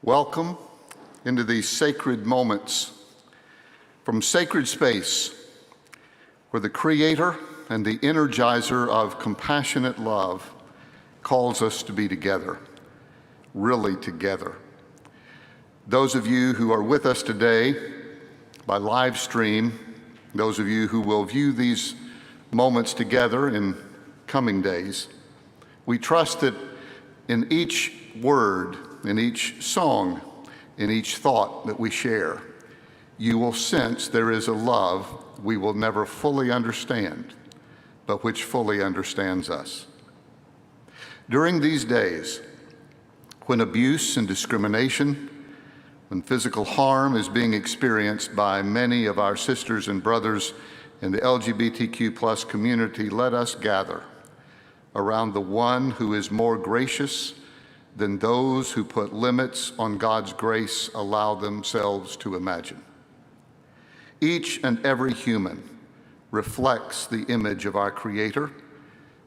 Welcome into these sacred moments from sacred space where the Creator and the Energizer of compassionate love calls us to be together, really together. Those of you who are with us today by live stream, those of you who will view these moments together in coming days, we trust that in each word, in each song, in each thought that we share, you will sense there is a love we will never fully understand, but which fully understands us. During these days, when abuse and discrimination, when physical harm is being experienced by many of our sisters and brothers in the LGBTQ+ community, let us gather around the one who is more gracious than those who put limits on God's grace allow themselves to imagine. Each and every human reflects the image of our Creator,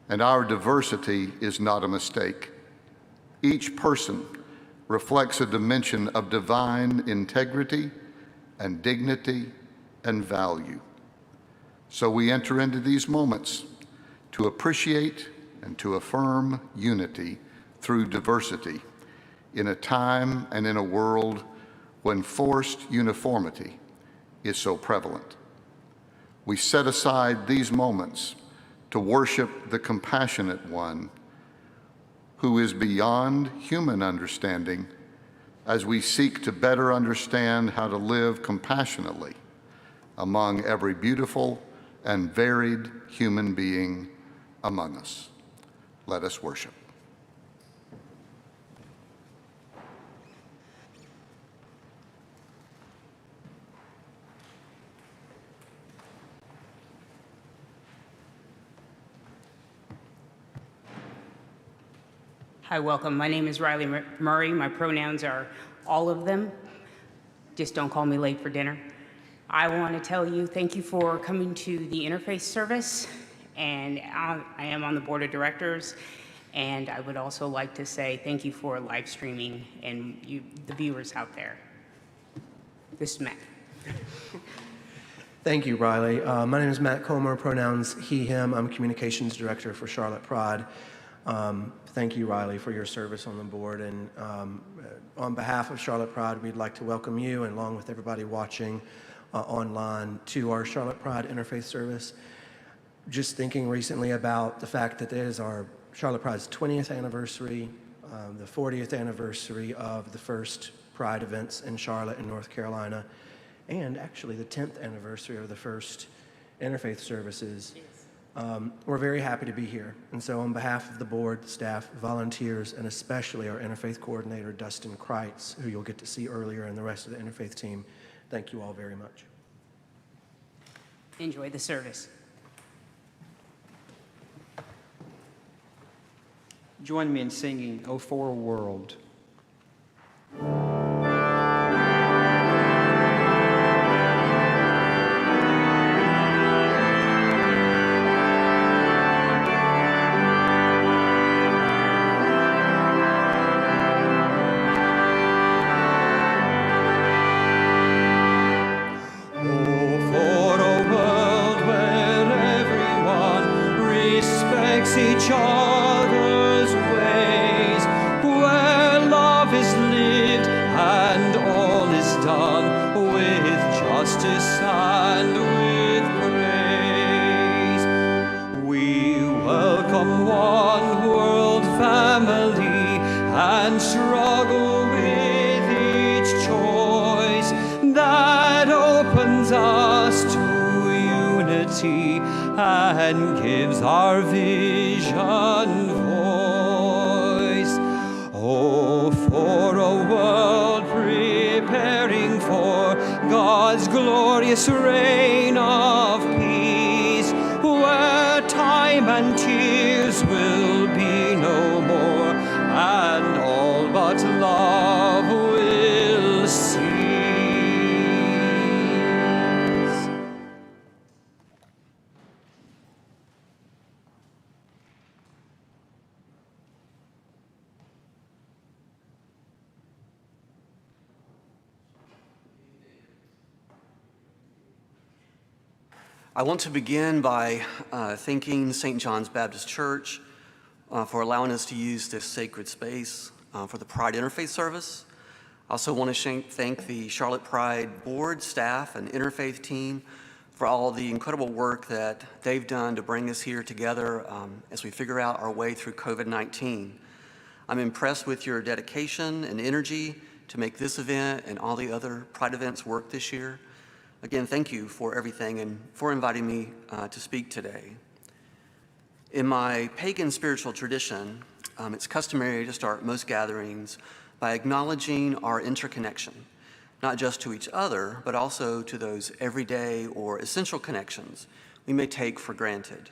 and our diversity is not a mistake. Each person reflects a dimension of divine integrity and dignity and value. So we enter into these moments to appreciate and to affirm unity through diversity in a time and in a world when forced uniformity is so prevalent. We set aside these moments to worship the compassionate one who is beyond human understanding as we seek to better understand how to live compassionately among every beautiful and varied human being among us. Let us worship. Hi, welcome. My name is Riley Murray. My pronouns are all of them. Just don't call me late for dinner. I want to tell you thank you for coming to the Interfaith Service, and I am on the board of directors, and I would also like to say thank you for live streaming and the viewers out there. This is Matt. Thank you, Riley. My name is Matt Comer, pronouns he, him. I'm communications director for Charlotte Pride. Thank you, Riley, for your service on the board. And on behalf of Charlotte Pride, we'd like to welcome you, and along with everybody watching online, to our Charlotte Pride Interfaith Service. Just thinking recently about the fact that it is our Charlotte Pride's 20th anniversary, the 40th anniversary of the first Pride events in Charlotte and North Carolina, and actually the 10th anniversary of the first Interfaith Services. We're very happy to be here. And so on behalf of the board, staff, volunteers, and especially our interfaith coordinator, Dustin Kreitz, who you'll get to see earlier, and the rest of the interfaith team, thank you all very much. Enjoy the service. Join me in singing, "Oh, for a World." Each other's ways, where love is lived and all is done with justice and with praise. We welcome one world family and struggle with each choice that opens us to unity and gives our vision voice. Oh, for a world preparing for God's glorious reign of peace, where time and tears will be no more, and all but love will cease. I want to begin by thanking St. John's Baptist Church for allowing us to use this sacred space for the Pride Interfaith Service. I also want to thank the Charlotte Pride board, staff, and interfaith team for all the incredible work that they've done to bring us here together as we figure out our way through COVID-19. I'm impressed with your dedication and energy to make this event and all the other Pride events work this year. Again, thank you for everything and for inviting me to speak today. In my pagan spiritual tradition, it's customary to start most gatherings by acknowledging our interconnection, not just to each other, but also to those everyday or essential connections we may take for granted.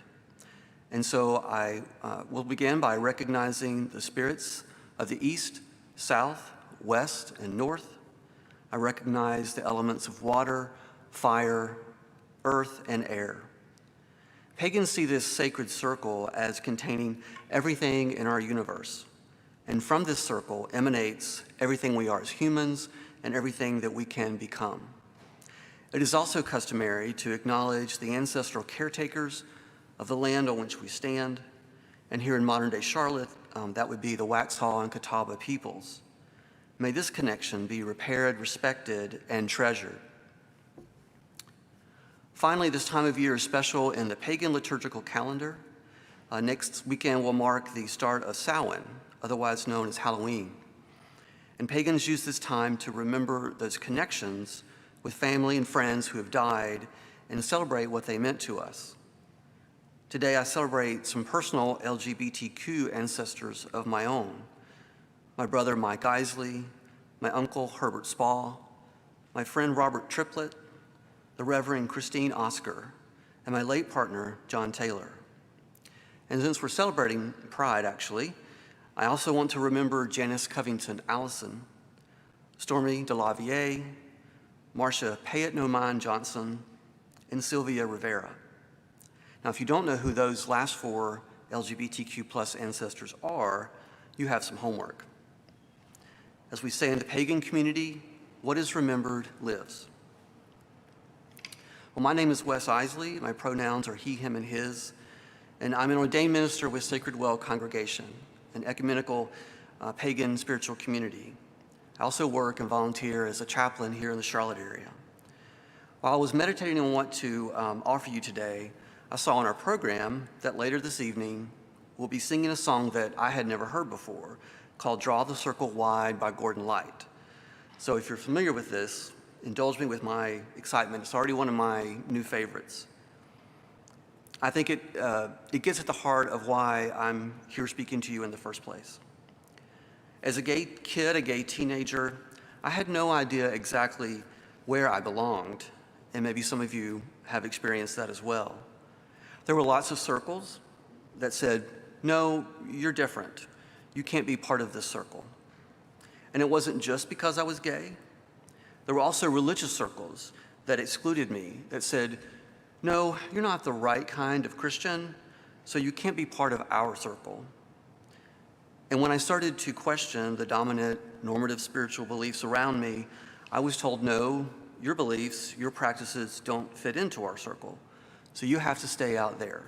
And so I will begin by recognizing the spirits of the East, South, West, and North. I recognize the elements of water, fire, earth, and air. Pagans see this sacred circle as containing everything in our universe. And from this circle emanates everything we are as humans and everything that we can become. It is also customary to acknowledge the ancestral caretakers of the land on which we stand. And here in modern-day Charlotte, that would be the Waxhaw and Catawba peoples. May this connection be repaired, respected, and treasured. Finally, this time of year is special in the pagan liturgical calendar. Next weekend will mark the start of Samhain, otherwise known as Halloween. And pagans use this time to remember those connections with family and friends who have died and celebrate what they meant to us. Today, I celebrate some personal LGBTQ ancestors of my own. My brother Mike Isley, my uncle Herbert Spall, my friend Robert Triplett, the Reverend Christine Oscar, and my late partner, John Taylor. And since we're celebrating Pride, actually, I also want to remember Janice Covington Allison, Stormy DeLavier, Marcia Payette-No-Mind Johnson, and Sylvia Rivera. Now, if you don't know who those last four LGBTQ+ ancestors are, you have some homework. As we say in the pagan community, what is remembered lives. Well, my name is Wes Isley. My pronouns are he, him, and his, and I'm an ordained minister with Sacred Well Congregation, an ecumenical pagan spiritual community. I also work and volunteer as a chaplain here in the Charlotte area. While I was meditating on what to offer you today, I saw in our program that later this evening, we'll be singing a song that I had never heard before called Draw the Circle Wide by Gordon Light. So if you're familiar with this, indulge me with my excitement. It's already one of my new favorites. I think it gets at the heart of why I'm here speaking to you in the first place. As a gay kid, a gay teenager, I had no idea exactly where I belonged, and maybe some of you have experienced that as well. There were lots of circles that said, no, you're different. You can't be part of this circle. And it wasn't just because I was gay. There were also religious circles that excluded me, that said, no, you're not the right kind of Christian, so you can't be part of our circle. And when I started to question the dominant normative spiritual beliefs around me, I was told, no, your beliefs, your practices don't fit into our circle, so you have to stay out there.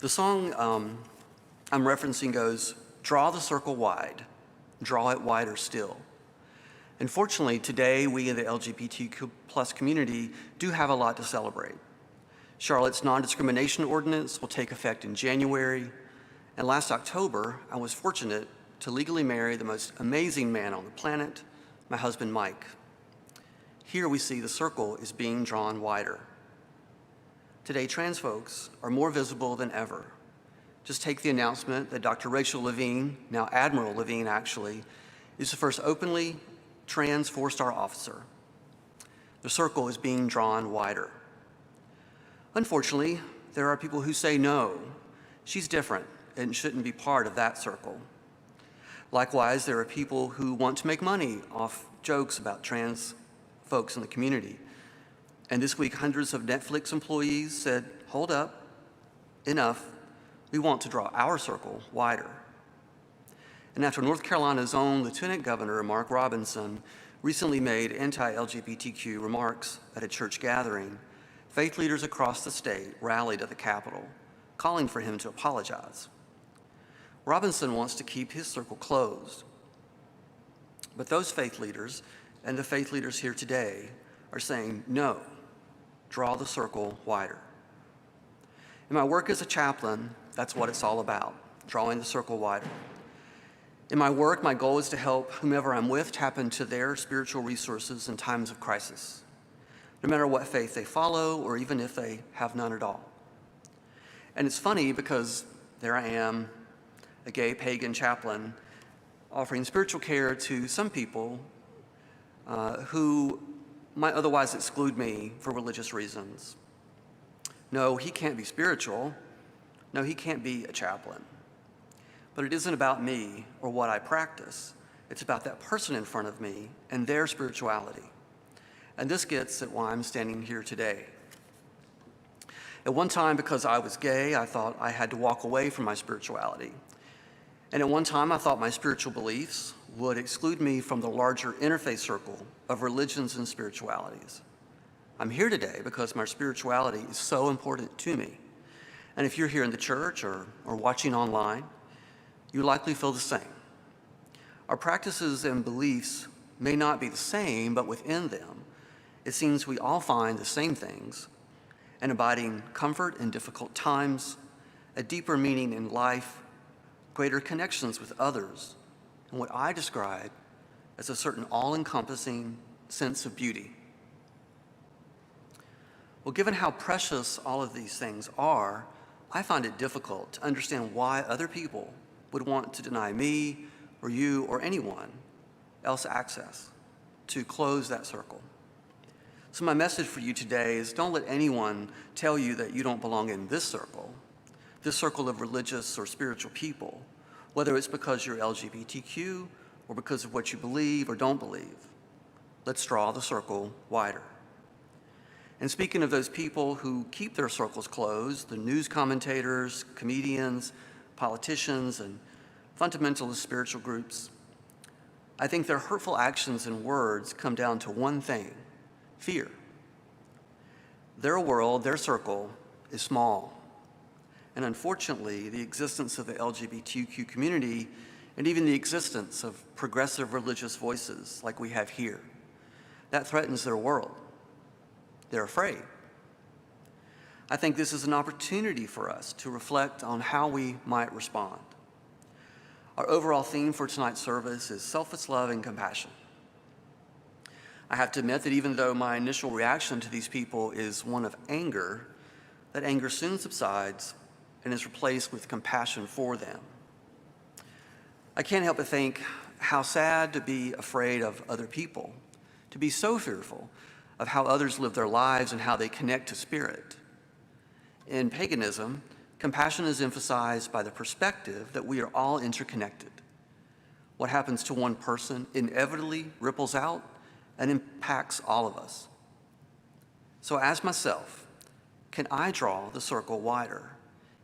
The song I'm referencing goes, draw the circle wide, draw it wider still. And fortunately, today, we in the LGBTQ+ community do have a lot to celebrate. Charlotte's non-discrimination ordinance will take effect in January, and last October, I was fortunate to legally marry the most amazing man on the planet, my husband, Mike. Here we see the circle is being drawn wider. Today, trans folks are more visible than ever. Just take the announcement that Dr. Rachel Levine, now Admiral Levine actually, is the first openly trans 4-star officer. The circle is being drawn wider. Unfortunately, there are people who say, no, she's different and shouldn't be part of that circle. Likewise, there are people who want to make money off jokes about trans folks in the community. And this week, hundreds of Netflix employees said, hold up, enough, we want to draw our circle wider. And after North Carolina's own Lieutenant Governor, Mark Robinson, recently made anti-LGBTQ remarks at a church gathering, faith leaders across the state rallied at the Capitol, calling for him to apologize. Robinson wants to keep his circle closed. But those faith leaders and the faith leaders here today are saying, no, draw the circle wider. In my work as a chaplain, that's what it's all about, drawing the circle wider. In my work, my goal is to help whomever I'm with tap into their spiritual resources in times of crisis, no matter what faith they follow or even if they have none at all. And it's funny because there I am, a gay pagan chaplain, offering spiritual care to some people who might otherwise exclude me for religious reasons. No, he can't be spiritual. No, he can't be a chaplain. But it isn't about me or what I practice. It's about that person in front of me and their spirituality. And this gets at why I'm standing here today. At one time, because I was gay, I thought I had to walk away from my spirituality. And at one time, I thought my spiritual beliefs would exclude me from the larger interfaith circle of religions and spiritualities. I'm here today because my spirituality is so important to me. And if you're here in the church or watching online, you likely feel the same. Our practices and beliefs may not be the same, but within them, it seems we all find the same things: an abiding comfort in difficult times, a deeper meaning in life, greater connections with others, and what I describe as a certain all-encompassing sense of beauty. Well, given how precious all of these things are, I find it difficult to understand why other people would want to deny me or you or anyone else access, to close that circle. So my message for you today is, don't let anyone tell you that you don't belong in this circle of religious or spiritual people, whether it's because you're LGBTQ or because of what you believe or don't believe. Let's draw the circle wider. And speaking of those people who keep their circles closed, the news commentators, comedians, politicians, and fundamentalist spiritual groups, I think their hurtful actions and words come down to one thing: fear. Their world, their circle, is small. And unfortunately, the existence of the LGBTQ community and even the existence of progressive religious voices like we have here, that threatens their world. They're afraid. I think this is an opportunity for us to reflect on how we might respond. Our overall theme for tonight's service is selfless love and compassion. I have to admit that even though my initial reaction to these people is one of anger, that anger soon subsides and is replaced with compassion for them. I can't help but think how sad to be afraid of other people, to be so fearful of how others live their lives and how they connect to spirit. In paganism, compassion is emphasized by the perspective that we are all interconnected. What happens to one person inevitably ripples out and impacts all of us. So I ask myself, can I draw the circle wider,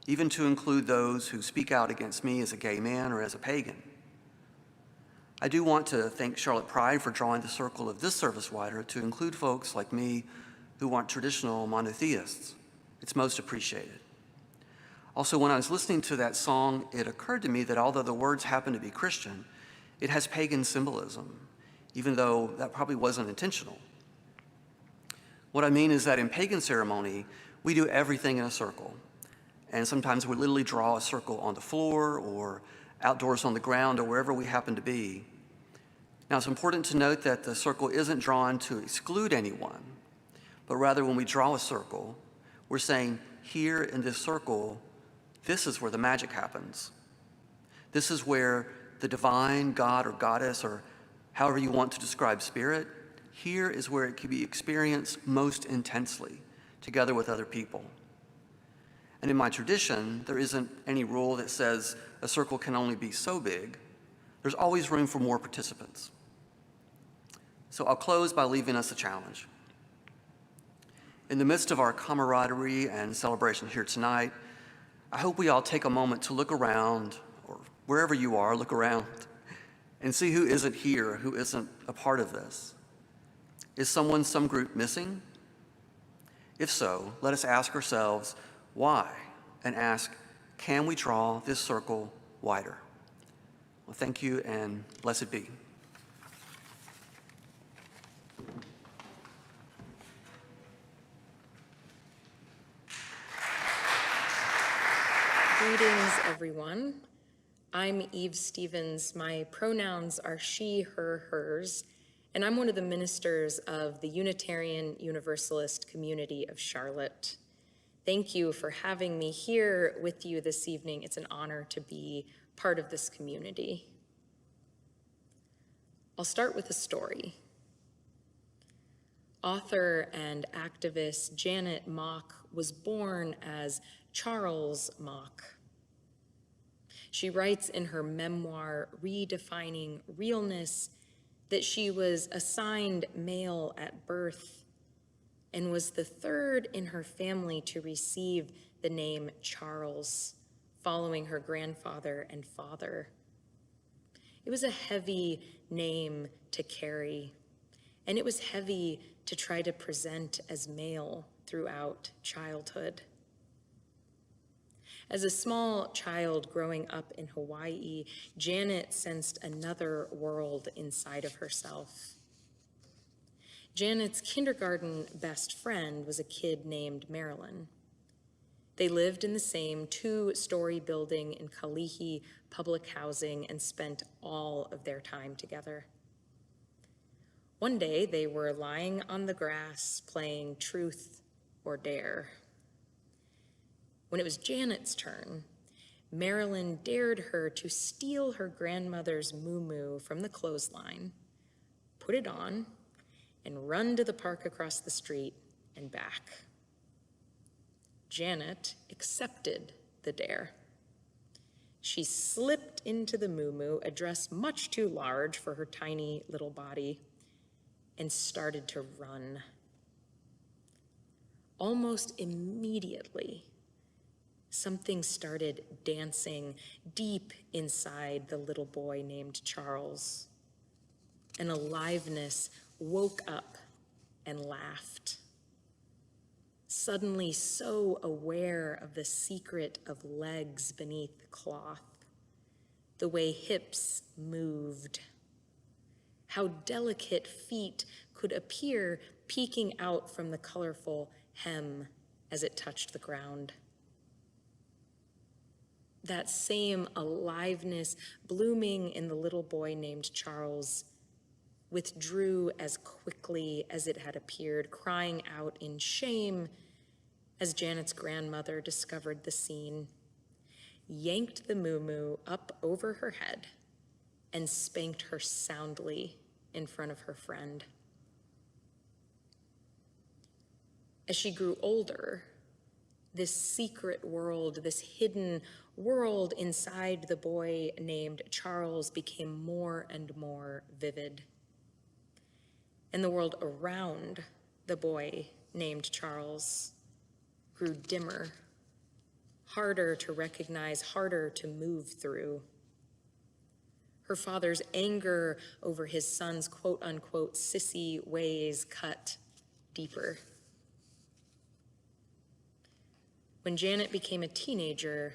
even to include those who speak out against me as a gay man or as a pagan? I do want to thank Charlotte Pride for drawing the circle of this service wider to include folks like me who aren't traditional monotheists. It's most appreciated. Also, when I was listening to that song, it occurred to me that although the words happen to be Christian, it has pagan symbolism, even though that probably wasn't intentional. What I mean is that in pagan ceremony, we do everything in a circle. And sometimes we literally draw a circle on the floor or outdoors on the ground or wherever we happen to be. Now, it's important to note that the circle isn't drawn to exclude anyone, but rather when we draw a circle, we're saying, here in this circle, this is where the magic happens. This is where the divine God or goddess, or however you want to describe spirit, here is where it can be experienced most intensely, together with other people. And in my tradition, there isn't any rule that says a circle can only be so big. There's always room for more participants. So I'll close by leaving us a challenge. In the midst of our camaraderie and celebration here tonight, I hope we all take a moment to look around, or wherever you are, look around, and see who isn't here, who isn't a part of this. Is someone, some group missing? If so, let us ask ourselves why, and ask, can we draw this circle wider? Well, thank you, and blessed be. Greetings, everyone. I'm Eve Stevens. My pronouns are she, her, hers, and I'm one of the ministers of the Unitarian Universalist community of Charlotte. Thank you for having me here with you this evening. It's an honor to be part of this community. I'll start with a story. Author and activist Janet Mock was born as Charles Mock. She writes in her memoir, Redefining Realness, that she was assigned male at birth and was the third in her family to receive the name Charles, following her grandfather and father. It was a heavy name to carry, and it was heavy to try to present as male throughout childhood. As a small child growing up in Hawaii, Janet sensed another world inside of herself. Janet's kindergarten best friend was a kid named Marilyn. They lived in the same two-story building in Kalihi public housing and spent all of their time together. One day, they were lying on the grass playing Truth or Dare. When it was Janet's turn, Marilyn dared her to steal her grandmother's muumuu from the clothesline, put it on, and run to the park across the street and back. Janet accepted the dare. She slipped into the muumuu, a dress much too large for her tiny little body, and started to run. Almost immediately, something started dancing deep inside the little boy named Charles. An aliveness woke up and laughed. Suddenly so aware of the secret of legs beneath the cloth, the way hips moved, how delicate feet could appear peeking out from the colorful hem as it touched the ground. That same aliveness blooming in the little boy named Charles withdrew as quickly as it had appeared, crying out in shame as Janet's grandmother discovered the scene, yanked the muumuu up over her head, and spanked her soundly in front of her friend. As she grew older, this secret world, this hidden world inside the boy named Charles became more and more vivid. And the world around the boy named Charles grew dimmer, harder to recognize, harder to move through. Her father's anger over his son's quote-unquote sissy ways cut deeper. When Janet became a teenager,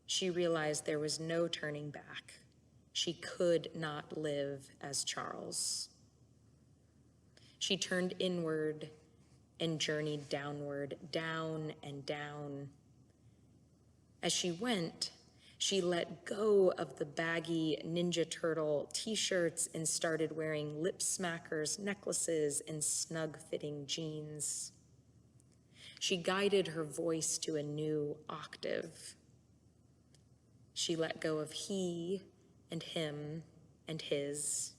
she realized there was no turning back. She could not live as Charles. She turned inward and journeyed downward, down and down. As she went, she let go of the baggy Ninja Turtle t-shirts and started wearing lip smackers, necklaces, and snug-fitting jeans. She guided her voice to a new octave. She let go of he and him and his.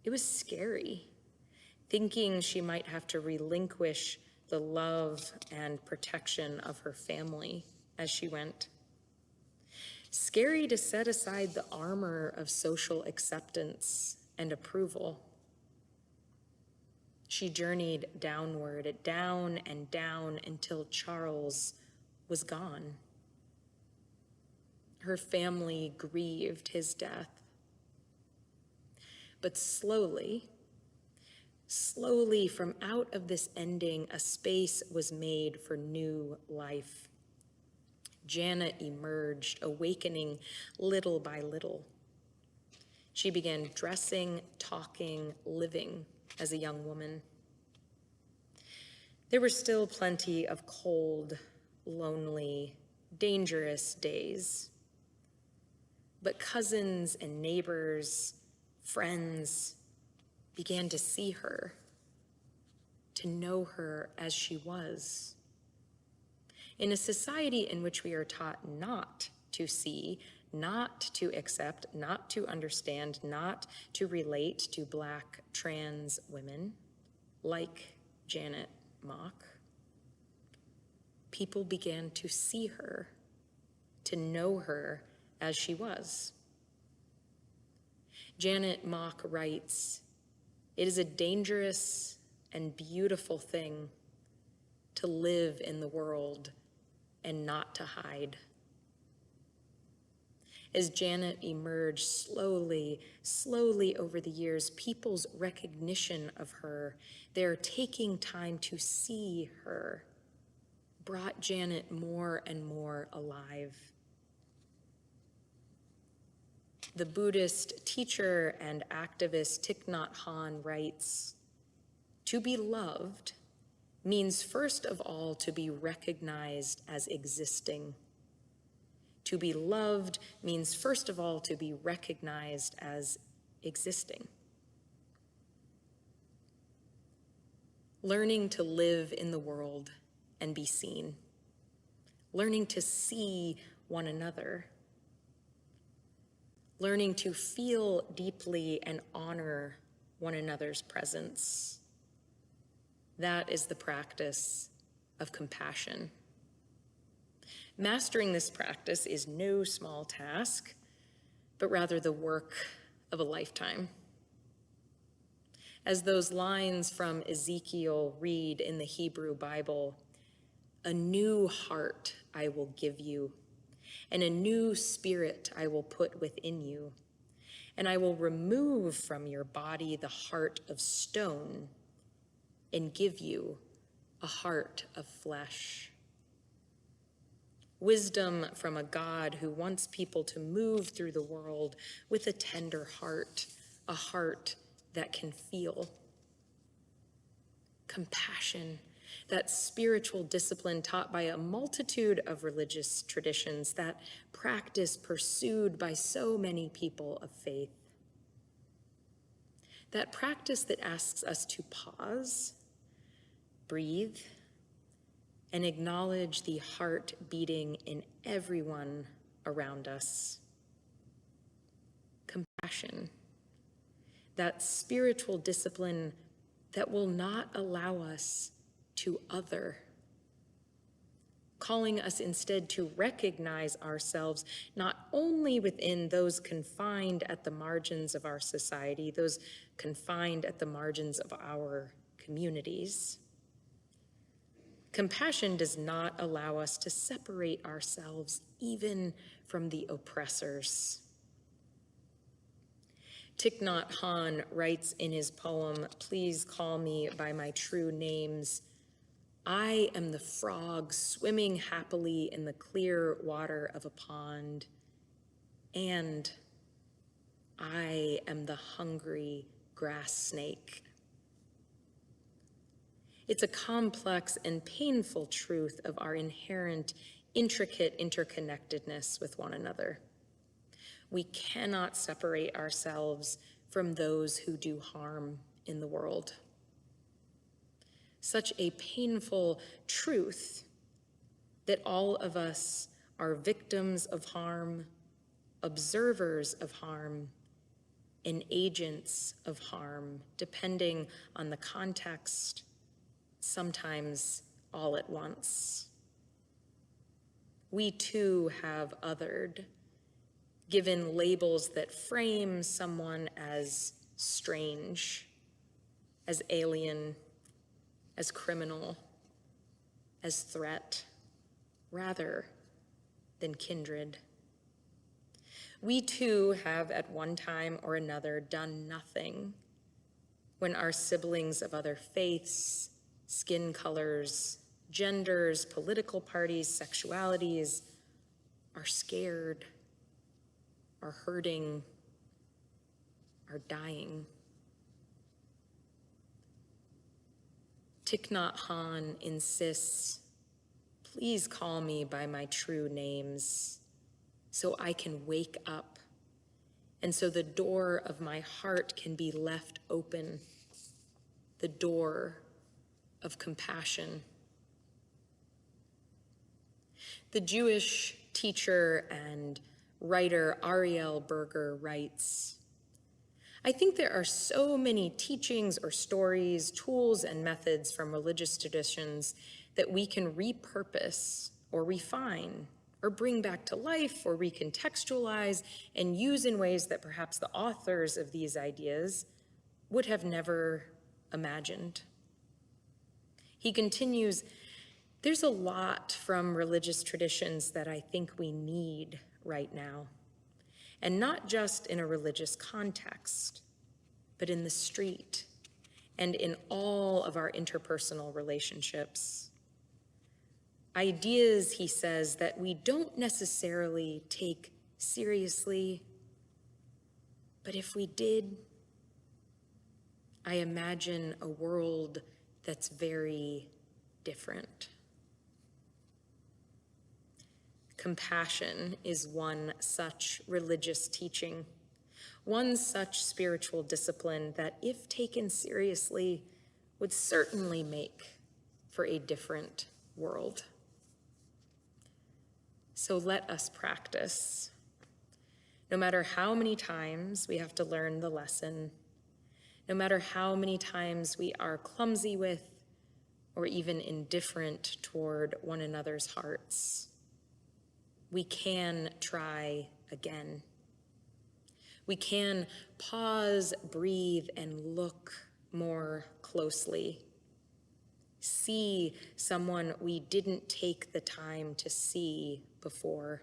It was scary, thinking she might have to relinquish the love and protection of her family as she went. Scary to set aside the armor of social acceptance and approval. She journeyed downward, down and down until Charles was gone. Her family grieved his death. But slowly from out of this ending, a space was made for new life. Janet emerged, awakening little by little. She began dressing, talking, living as a young woman. There were still plenty of cold, lonely, dangerous days. But cousins and neighbors, friends began to see her, to know her as she was. In a society in which we are taught not to see, not to accept, not to understand, not to relate to Black trans women, like Janet Mock, people began to see her, to know her as she was. Janet Mock writes, "It is a dangerous and beautiful thing to live in the world and not to hide." As Janet emerged slowly over the years, people's recognition of her, their taking time to see her, brought Janet more and more alive. The Buddhist teacher and activist Thich Nhat Hanh writes, "To be loved means first of all to be recognized as existing. To be loved means first of all to be recognized as existing." Learning to live in the world and be seen. Learning to see one another. Learning to feel deeply and honor one another's presence. That is the practice of compassion. Mastering this practice is no small task, but rather the work of a lifetime. As those lines from Ezekiel read in the Hebrew Bible, "A new heart I will give you, and a new spirit I will put within you, and I will remove from your body the heart of stone and give you a heart of flesh." Wisdom from a God who wants people to move through the world with a tender heart, a heart that can feel. Compassion, that spiritual discipline taught by a multitude of religious traditions, that practice pursued by so many people of faith. That practice that asks us to pause, breathe, and acknowledge the heart beating in everyone around us. Compassion, that spiritual discipline that will not allow us to other, calling us instead to recognize ourselves not only within those confined at the margins of our society, those confined at the margins of our communities. Compassion does not allow us to separate ourselves even from the oppressors. Thich Nhat Hanh writes in his poem, "Please Call Me by My True Names," "I am the frog swimming happily in the clear water of a pond, and I am the hungry grass snake." It's a complex and painful truth of our inherent, intricate interconnectedness with one another. We cannot separate ourselves from those who do harm in the world. Such a painful truth that all of us are victims of harm, observers of harm, and agents of harm, depending on the context, sometimes all at once. We too have othered, given labels that frame someone as strange, as alien, as criminal, as threat, rather than kindred. We too have at one time or another done nothing when our siblings of other faiths, skin colors, genders, political parties, sexualities are scared, are hurting, are dying. Thich Nhat Hanh insists, please call me by my true names so I can wake up and so the door of my heart can be left open, the door of compassion. The Jewish teacher and writer Ariel Berger writes, I think there are so many teachings or stories, tools, and methods from religious traditions that we can repurpose or refine or bring back to life or recontextualize and use in ways that perhaps the authors of these ideas would have never imagined. He continues, there's a lot from religious traditions that I think we need right now, and not just in a religious context, but in the street and in all of our interpersonal relationships. Ideas, he says, that we don't necessarily take seriously, but if we did, I imagine a world that's very different. Compassion is one such religious teaching, one such spiritual discipline that, if taken seriously, would certainly make for a different world. So let us practice. No matter how many times we have to learn the lesson, no matter how many times we are clumsy with or even indifferent toward one another's hearts, we can try again. We can pause, breathe, and look more closely. See someone we didn't take the time to see before.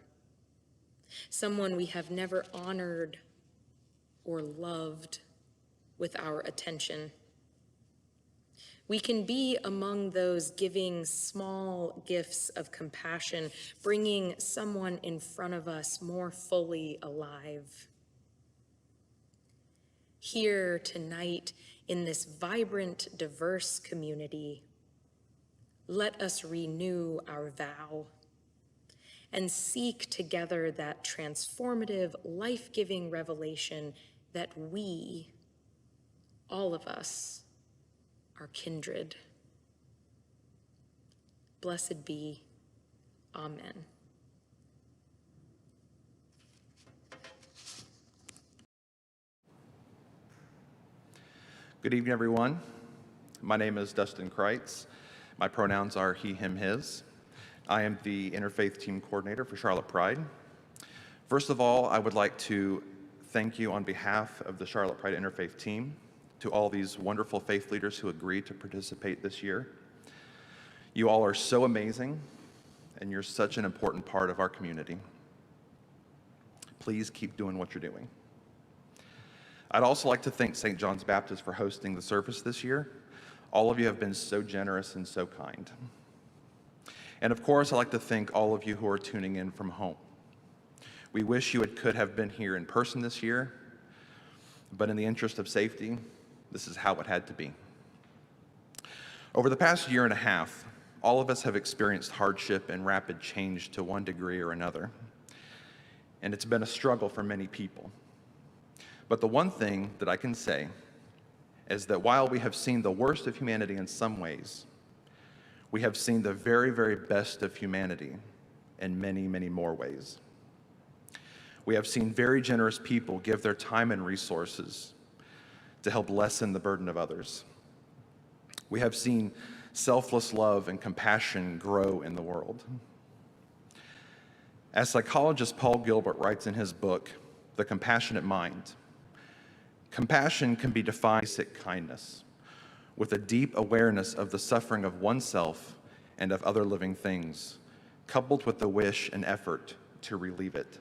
Someone we have never honored or loved with our attention. We can be among those giving small gifts of compassion, bringing someone in front of us more fully alive. Here tonight, in this vibrant, diverse community, let us renew our vow and seek together that transformative, life-giving revelation that we, all of us, are kindred. Blessed be. Amen. Good evening, everyone. My name is Dustin Kreitz. My pronouns are he, him, his. I am the Interfaith Team Coordinator for Charlotte Pride. First of all, I would like to thank you on behalf of the Charlotte Pride Interfaith Team to all these wonderful faith leaders who agreed to participate this year. You all are so amazing, and you're such an important part of our community. Please keep doing what you're doing. I'd also like to thank St. John's Baptist for hosting the service this year. All of you have been so generous and so kind. And of course, I'd like to thank all of you who are tuning in from home. We wish you could have been here in person this year, but in the interest of safety, this is how it had to be. Over the past year and a half, all of us have experienced hardship and rapid change to one degree or another. And it's been a struggle for many people. But the one thing that I can say is that while we have seen the worst of humanity in some ways, we have seen the very, very best of humanity in many, many more ways. We have seen very generous people give their time and resources to help lessen the burden of others. We have seen selfless love and compassion grow in the world. As psychologist Paul Gilbert writes in his book, The Compassionate Mind, compassion can be defined as basic kindness, with a deep awareness of the suffering of oneself and of other living things, coupled with the wish and effort to relieve it.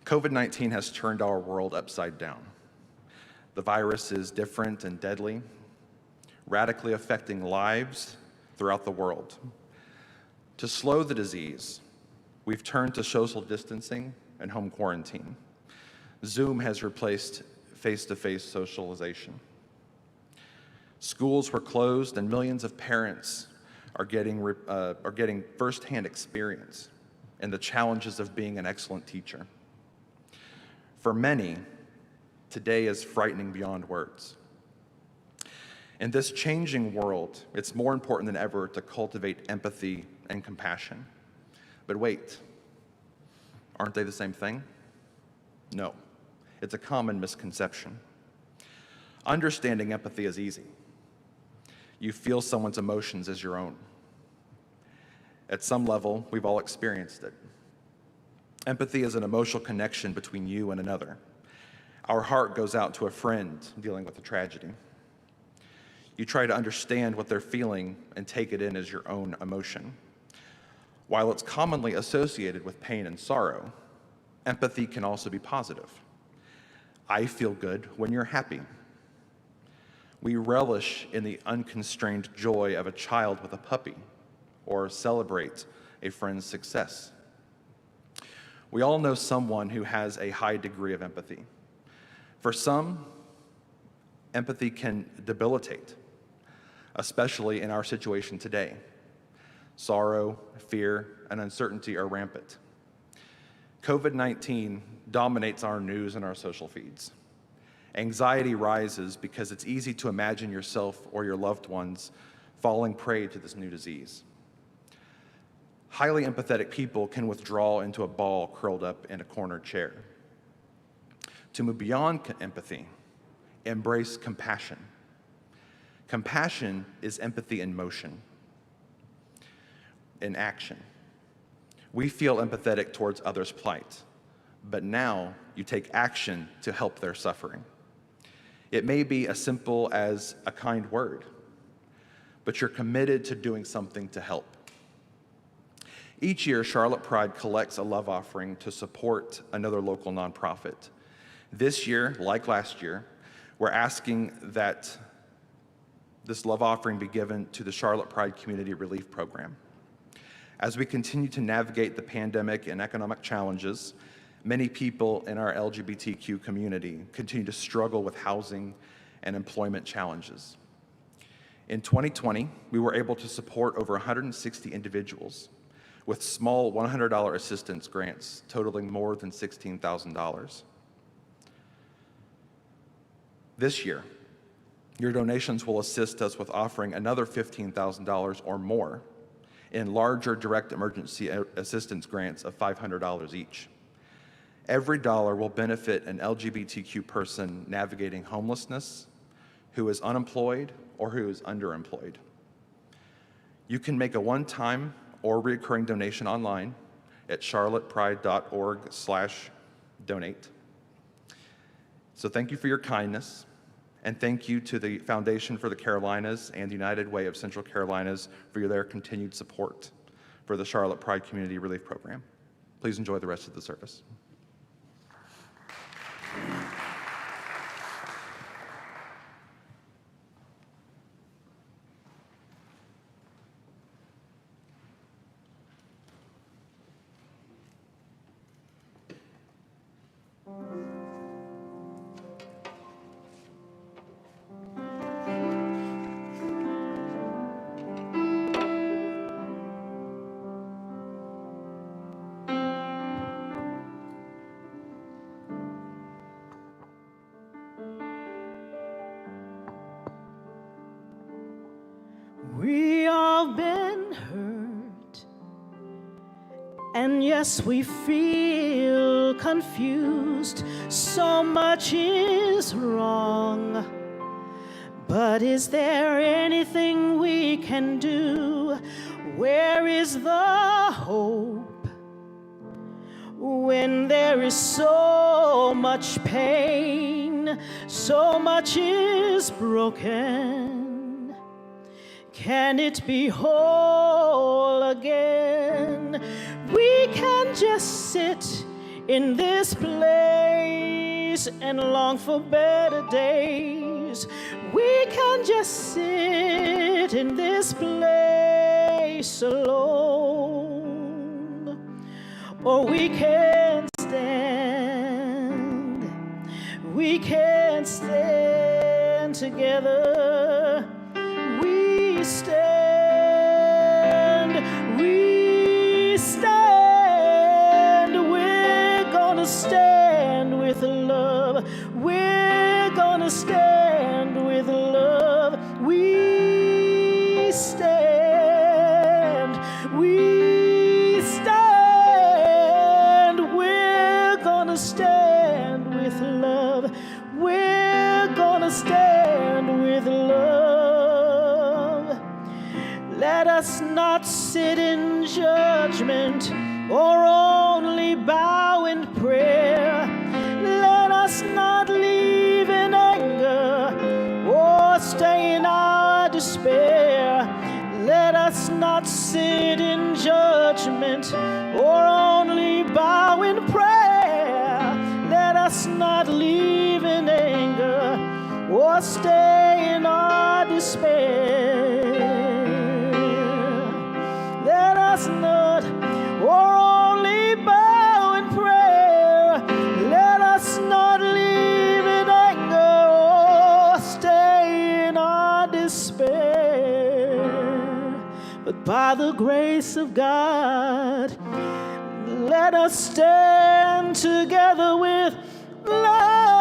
COVID-19 has turned our world upside down. The virus is different and deadly, radically affecting lives throughout the world. To slow the disease, we've turned to social distancing and home quarantine. Zoom has replaced face-to-face socialization. Schools were closed, and millions of parents are getting firsthand experience in the challenges of being an excellent teacher. For many, today is frightening beyond words. In this changing world, it's more important than ever to cultivate empathy and compassion. But wait, aren't they the same thing? No, it's a common misconception. Understanding empathy is easy. You feel someone's emotions as your own. At some level, we've all experienced it. Empathy is an emotional connection between you and another. Our heart goes out to a friend dealing with a tragedy. You try to understand what they're feeling and take it in as your own emotion. While it's commonly associated with pain and sorrow, empathy can also be positive. I feel good when you're happy. We relish in the unconstrained joy of a child with a puppy, or celebrate a friend's success. We all know someone who has a high degree of empathy. For some, empathy can debilitate, especially in our situation today. Sorrow, fear, and uncertainty are rampant. COVID-19 dominates our news and our social feeds. Anxiety rises because it's easy to imagine yourself or your loved ones falling prey to this new disease. Highly empathetic people can withdraw into a ball curled up in a corner chair. To move beyond empathy, embrace compassion. Compassion is empathy in motion, in action. We feel empathetic towards others' plight, but now you take action to help their suffering. It may be as simple as a kind word, but you're committed to doing something to help. Each year, Charlotte Pride collects a love offering to support another local nonprofit. This year, like last year, we're asking that this love offering be given to the Charlotte Pride Community Relief Program. As we continue to navigate the pandemic and economic challenges, many people in our LGBTQ community continue to struggle with housing and employment challenges. In 2020, we were able to support over 160 individuals with small $100 assistance grants totaling more than $16,000. This year, your donations will assist us with offering another $15,000 or more in larger direct emergency assistance grants of $500 each. Every dollar will benefit an LGBTQ person navigating homelessness, who is unemployed, or who is underemployed. You can make a one-time or recurring donation online at charlottepride.org/donate. So thank you for your kindness, and thank you to the Foundation for the Carolinas and the United Way of Central Carolinas for their continued support for the Charlotte Pride Community Relief Program. Please enjoy the rest of the service. We all been hurt, and yes, we feel confused. So much is wrong, but is there anything we can do? Where is the hope when there is so much pain, so much is broken? Can it be whole again? We can just sit in this place and long for better days. We can just sit in this place alone, or we can stand. We can stand together. We stand. We stand. We're gonna stand with love. We're gonna stand with love. We stand. We stand. We're gonna stand with love. We're gonna stand with love. Let us not sit in judgment or only bow in prayer. Let us not leave in anger or stay in our despair. Let us not sit in judgment or only bow in prayer. Let us not leave in anger or stay in our despair. Let us not or only bow in prayer. Let us not leave in anger or stay in our despair. But by the grace of God, let us stand together with love.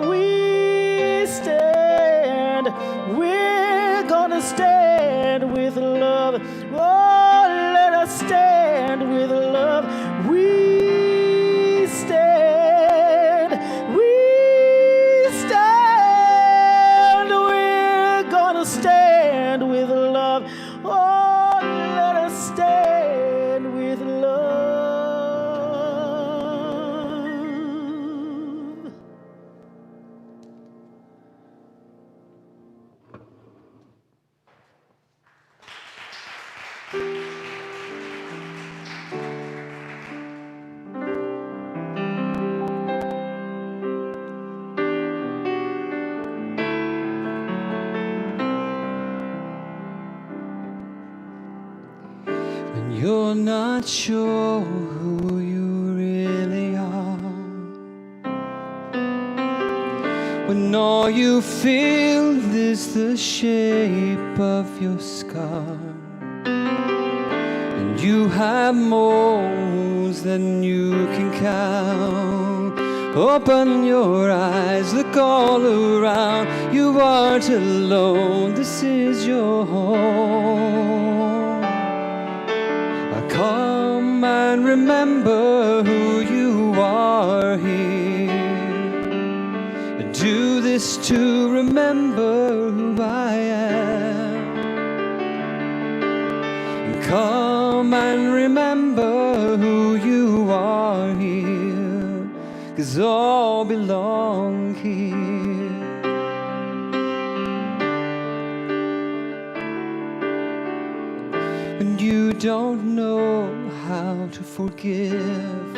We stand. We're gonna stand with love. Oh, let us stand with love. We stand. We stand. We're gonna stand with love. Oh, let us stand with love. When you're not sure who you really are, when all you feel is the shape of your scar, and you have more wounds than you can count. Open your eyes, look all around. You aren't alone, this is your home. Come and remember who you are here. Do this to remember who I am. Come and remember who you are here, 'cause all belong here. When you don't know how to forgive,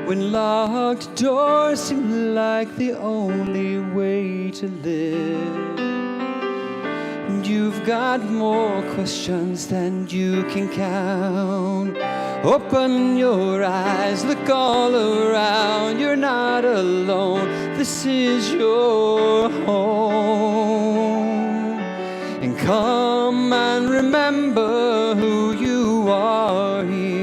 when locked doors seem like the only way to live, and you've got more questions than you can count. Open your eyes, look all around. You're not alone, this is your home. And come and remember who you are here.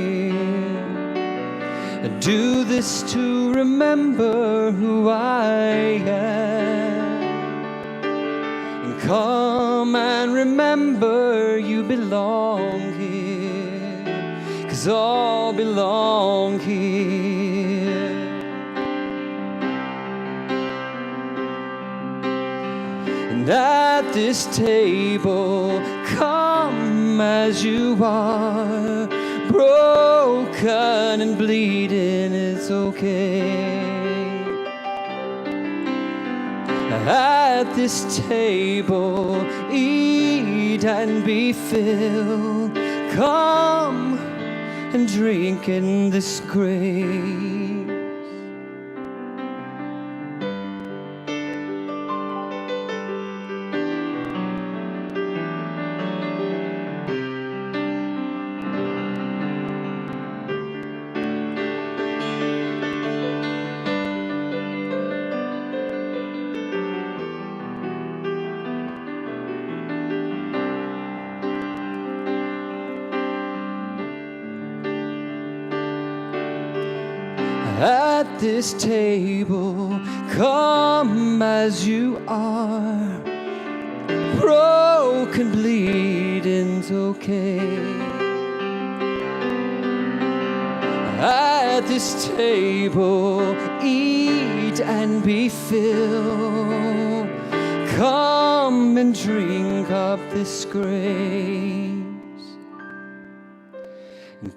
Do this to remember who I am. And come and remember you belong here, 'cause all belong here. And at this table, come as you are, broken and bleeding, it's okay. At this table, eat and be filled. Come and drink in this grace. At this table, come as you are. Broken, bleeding's okay. At this table, eat and be filled. Come and drink of this grace.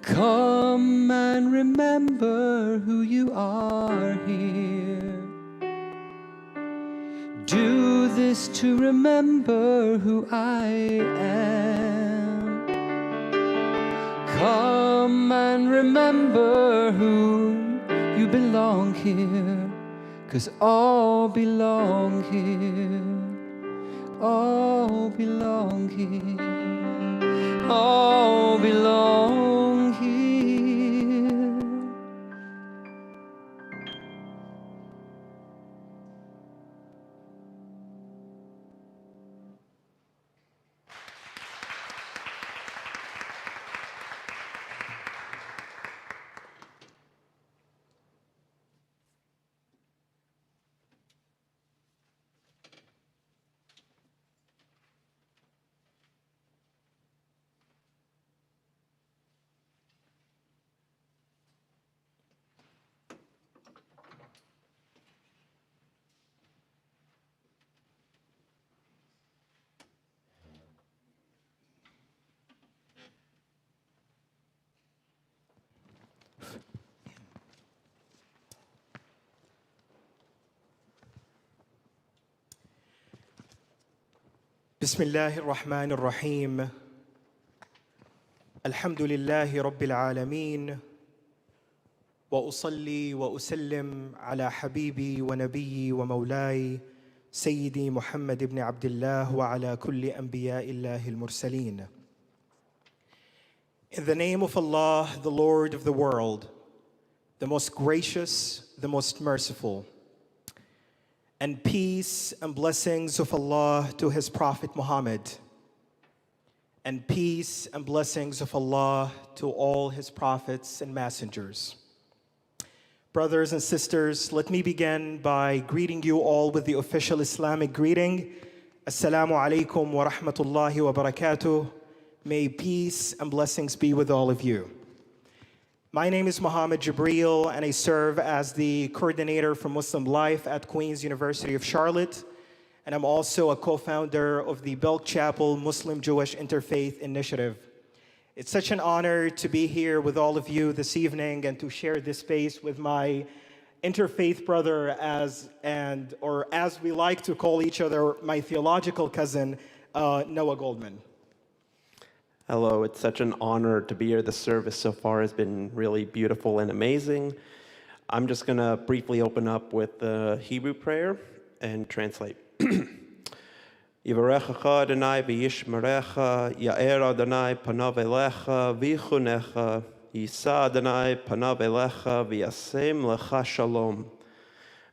Come and remember who you are here. Do this to remember who I am. Come and remember who you belong here, 'cause all belong here. All belong here. All belong here. بسم الله الرحمن الرحيم. الحمد لله رب العالمين، وأصلي وأسلم على حبيبي ونبيي ومولاي سيدي محمد بن عبد الله وعلى كل أنبياء الله المرسلين. In the name of Allah, the Lord of the world, the most gracious, the most merciful, and peace and blessings of Allah to His Prophet Muhammad, and peace and blessings of Allah to all His prophets and messengers. Brothers and sisters, let me begin by greeting you all with the official Islamic greeting. Assalamu alaikum wa rahmatullahi wa barakatuh. May peace and blessings be with all of you. My name is Muhammad Jibreel, and I serve as the coordinator for Muslim Life at Queen's University of Charlotte, and I'm also a co-founder of the Belk Chapel Muslim-Jewish Interfaith Initiative. It's such an honor to be here with all of you this evening and to share this space with my interfaith brother, as we like to call each other, my theological cousin, Noah Goldman. Hello, it's such an honor to be here. The service so far has been really beautiful and amazing. I'm just going to briefly open up with the Hebrew prayer and translate. Yivarechacha Adonai v'yishmerecha, Ya'er Adonai panav elecha v'yichunecha, Yisa Adonai panav elecha v'yasem lecha shalom.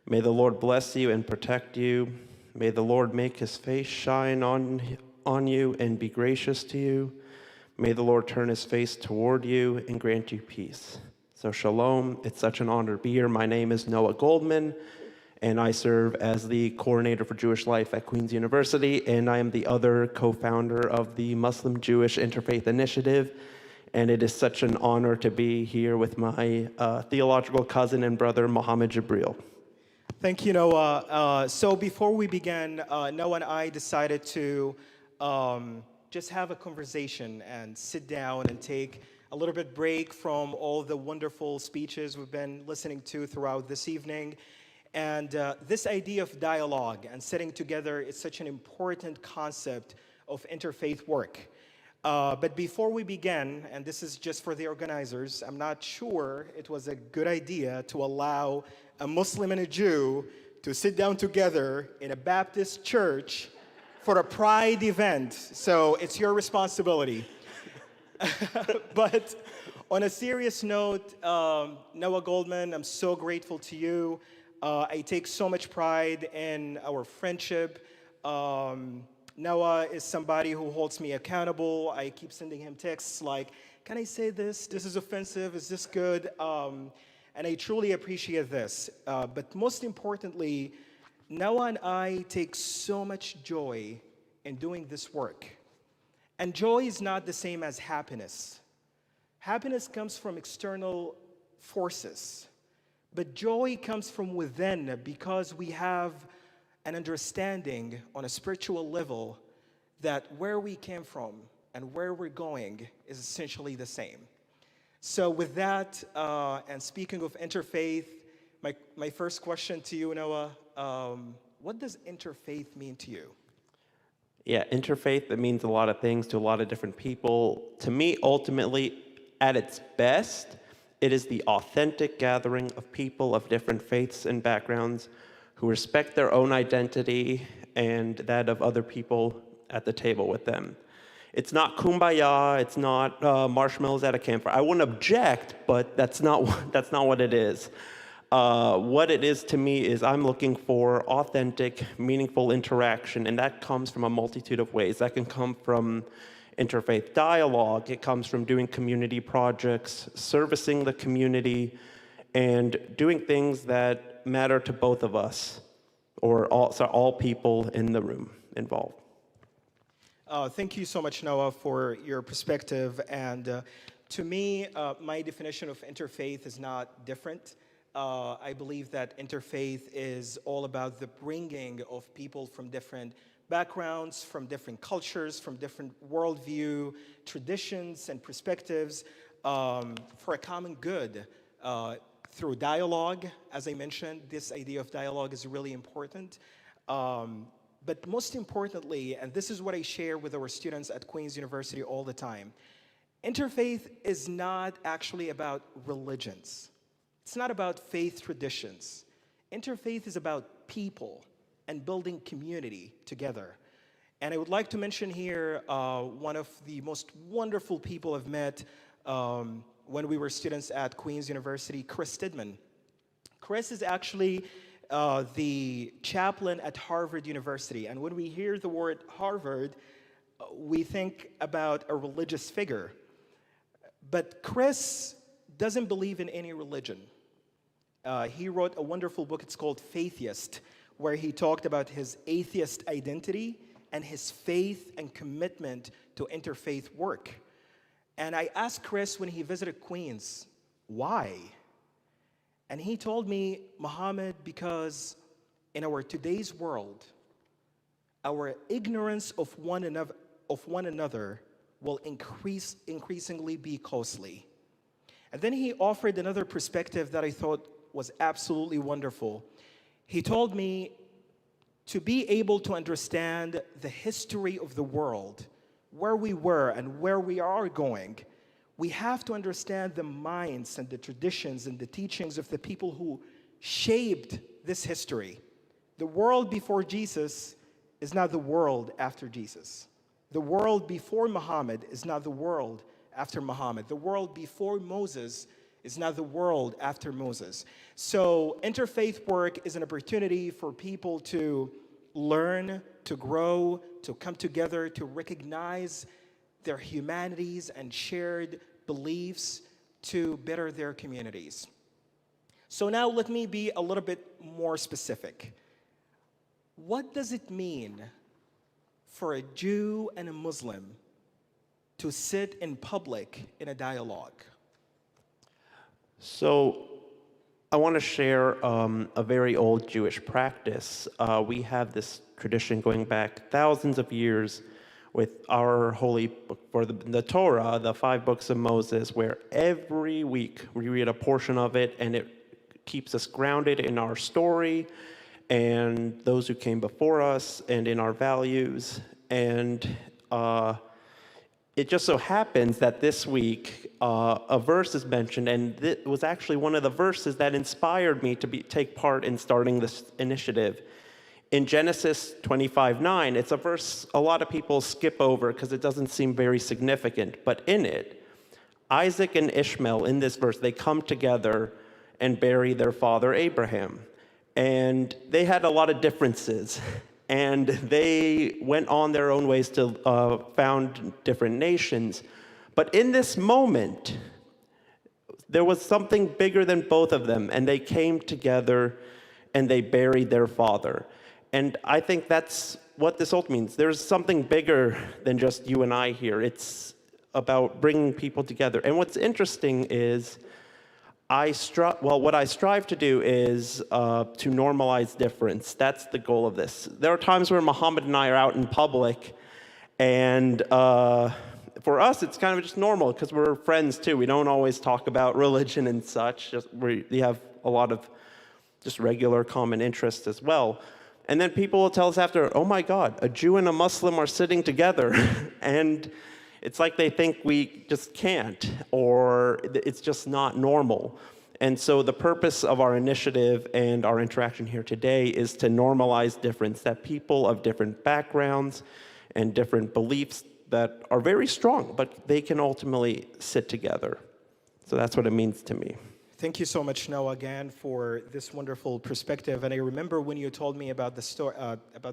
May the Lord bless you and protect you. May the Lord make His face shine on you and be gracious to you. May the Lord turn His face toward you and grant you peace. So shalom, it's such an honor to be here. My name is Noah Goldman, and I serve as the coordinator for Jewish Life at Queen's University, and I am the other co-founder of the Muslim-Jewish Interfaith Initiative, and it is such an honor to be here with my theological cousin and brother, Muhammad Jibreel. Thank you, Noah. So before we began, Noah and I decided to just have a conversation and sit down and take a little bit break from all the wonderful speeches we've been listening to throughout this evening. And this idea of dialogue and sitting together is such an important concept of interfaith work. But before we begin, and this is just for the organizers, I'm not sure it was a good idea to allow a Muslim and a Jew to sit down together in a Baptist church for a Pride event. So it's your responsibility. But on a serious note, Noah Goldman, I'm so grateful to you. I take so much pride in our friendship. Noah is somebody who holds me accountable. I keep sending him texts like, can I say this? This is offensive. Is this good? And I truly appreciate this. But most importantly, Noah and I take so much joy in doing this work. And joy is not the same as happiness. Happiness comes from external forces. But joy comes from within because we have an understanding on a spiritual level that where we came from and where we're going is essentially the same. So with that, and speaking of interfaith, my first question to you, Noah, what does interfaith mean to you? Yeah, interfaith, it means a lot of things to a lot of different people. To me, ultimately, at its best, it is the authentic gathering of people of different faiths and backgrounds who respect their own identity and that of other people at the table with them. It's not kumbaya, it's not marshmallows at a campfire. I wouldn't object, but that's not what it is. What it is to me is I'm looking for authentic, meaningful interaction, and that comes from a multitude of ways. That can come from interfaith dialogue, it comes from doing community projects, servicing the community, and doing things that matter to both of us, or all people in the room involved. Thank you so much, Noah, for your perspective. And to me, my definition of interfaith is not different. I believe that interfaith is all about the bringing of people from different backgrounds, from different cultures, from different worldview, traditions, and perspectives for a common good. Through dialogue, as I mentioned, this idea of dialogue is really important. But most importantly, and this is what I share with our students at Queen's University all the time, interfaith is not actually about religions. It's not about faith traditions. Interfaith is about people and building community together. And I would like to mention here one of the most wonderful people I've met when we were students at Queen's University, Chris Stidman. Chris is actually the chaplain at Harvard University. And when we hear the word Harvard, we think about a religious figure. But Chris doesn't believe in any religion. He wrote a wonderful book, it's called Faithist, where he talked about his atheist identity and his faith and commitment to interfaith work. And I asked Chris when he visited Queens, why? And he told me, Muhammad, because in our today's world, our ignorance of one another will increasingly be costly. And then he offered another perspective that I thought was absolutely wonderful. He told me to be able to understand the history of the world, where we were and where we are going, we have to understand the minds and the traditions and the teachings of the people who shaped this history. The world before Jesus is not the world after Jesus. The world before Muhammad is not the world after Muhammad. The world before Moses is not the world after Moses. So interfaith work is an opportunity for people to learn, to grow, to come together, to recognize their humanities and shared beliefs to better their communities. So now let me be a little bit more specific. What does it mean for a Jew and a Muslim to sit in public in a dialogue? So I want to share a very old Jewish practice. We have this tradition going back thousands of years with our holy book for the Torah, the 5 books of Moses, where every week we read a portion of it, and it keeps us grounded in our story and those who came before us and in our values. And it just so happens that this week a verse is mentioned, and it was actually one of the verses that inspired me to take part in starting this initiative. In Genesis 25:9, it's a verse a lot of people skip over because it doesn't seem very significant, but in it, Isaac and Ishmael, in this verse, they come together and bury their father Abraham. And they had a lot of differences. And they went on their own ways to found different nations. But in this moment, there was something bigger than both of them. And they came together and they buried their father. And I think that's what this ultimately means. There's something bigger than just you and I here. It's about bringing people together. And what's interesting is what I strive to do is to normalize difference. That's the goal of this. There are times where Muhammad and I are out in public, and for us, it's kind of just normal because we're friends too. We don't always talk about religion and such. We have a lot of just regular common interests as well. And then people will tell us after, oh my God, a Jew and a Muslim are sitting together. And it's like they think we just can't, or it's just not normal. And so the purpose of our initiative and our interaction here today is to normalize difference, that people of different backgrounds and different beliefs that are very strong, but they can ultimately sit together. So that's what it means to me. Thank you so much, Noah, again, for this wonderful perspective. And I remember when you told me about the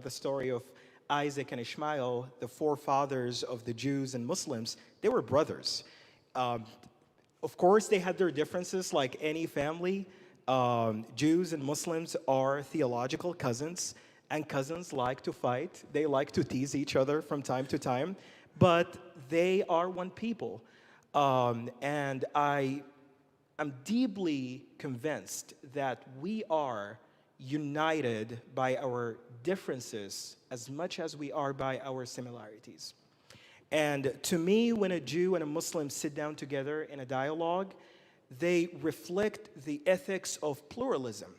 story of Isaac and Ishmael, the forefathers of the Jews and Muslims. They were brothers. Of course, they had their differences like any family. Jews and Muslims are theological cousins, and cousins like to fight. They like to tease each other from time to time, but they are one people. And I'm deeply convinced that we are united by our differences as much as we are by our similarities. And to me, when a Jew and a Muslim sit down together in a dialogue, they reflect the ethics of pluralism.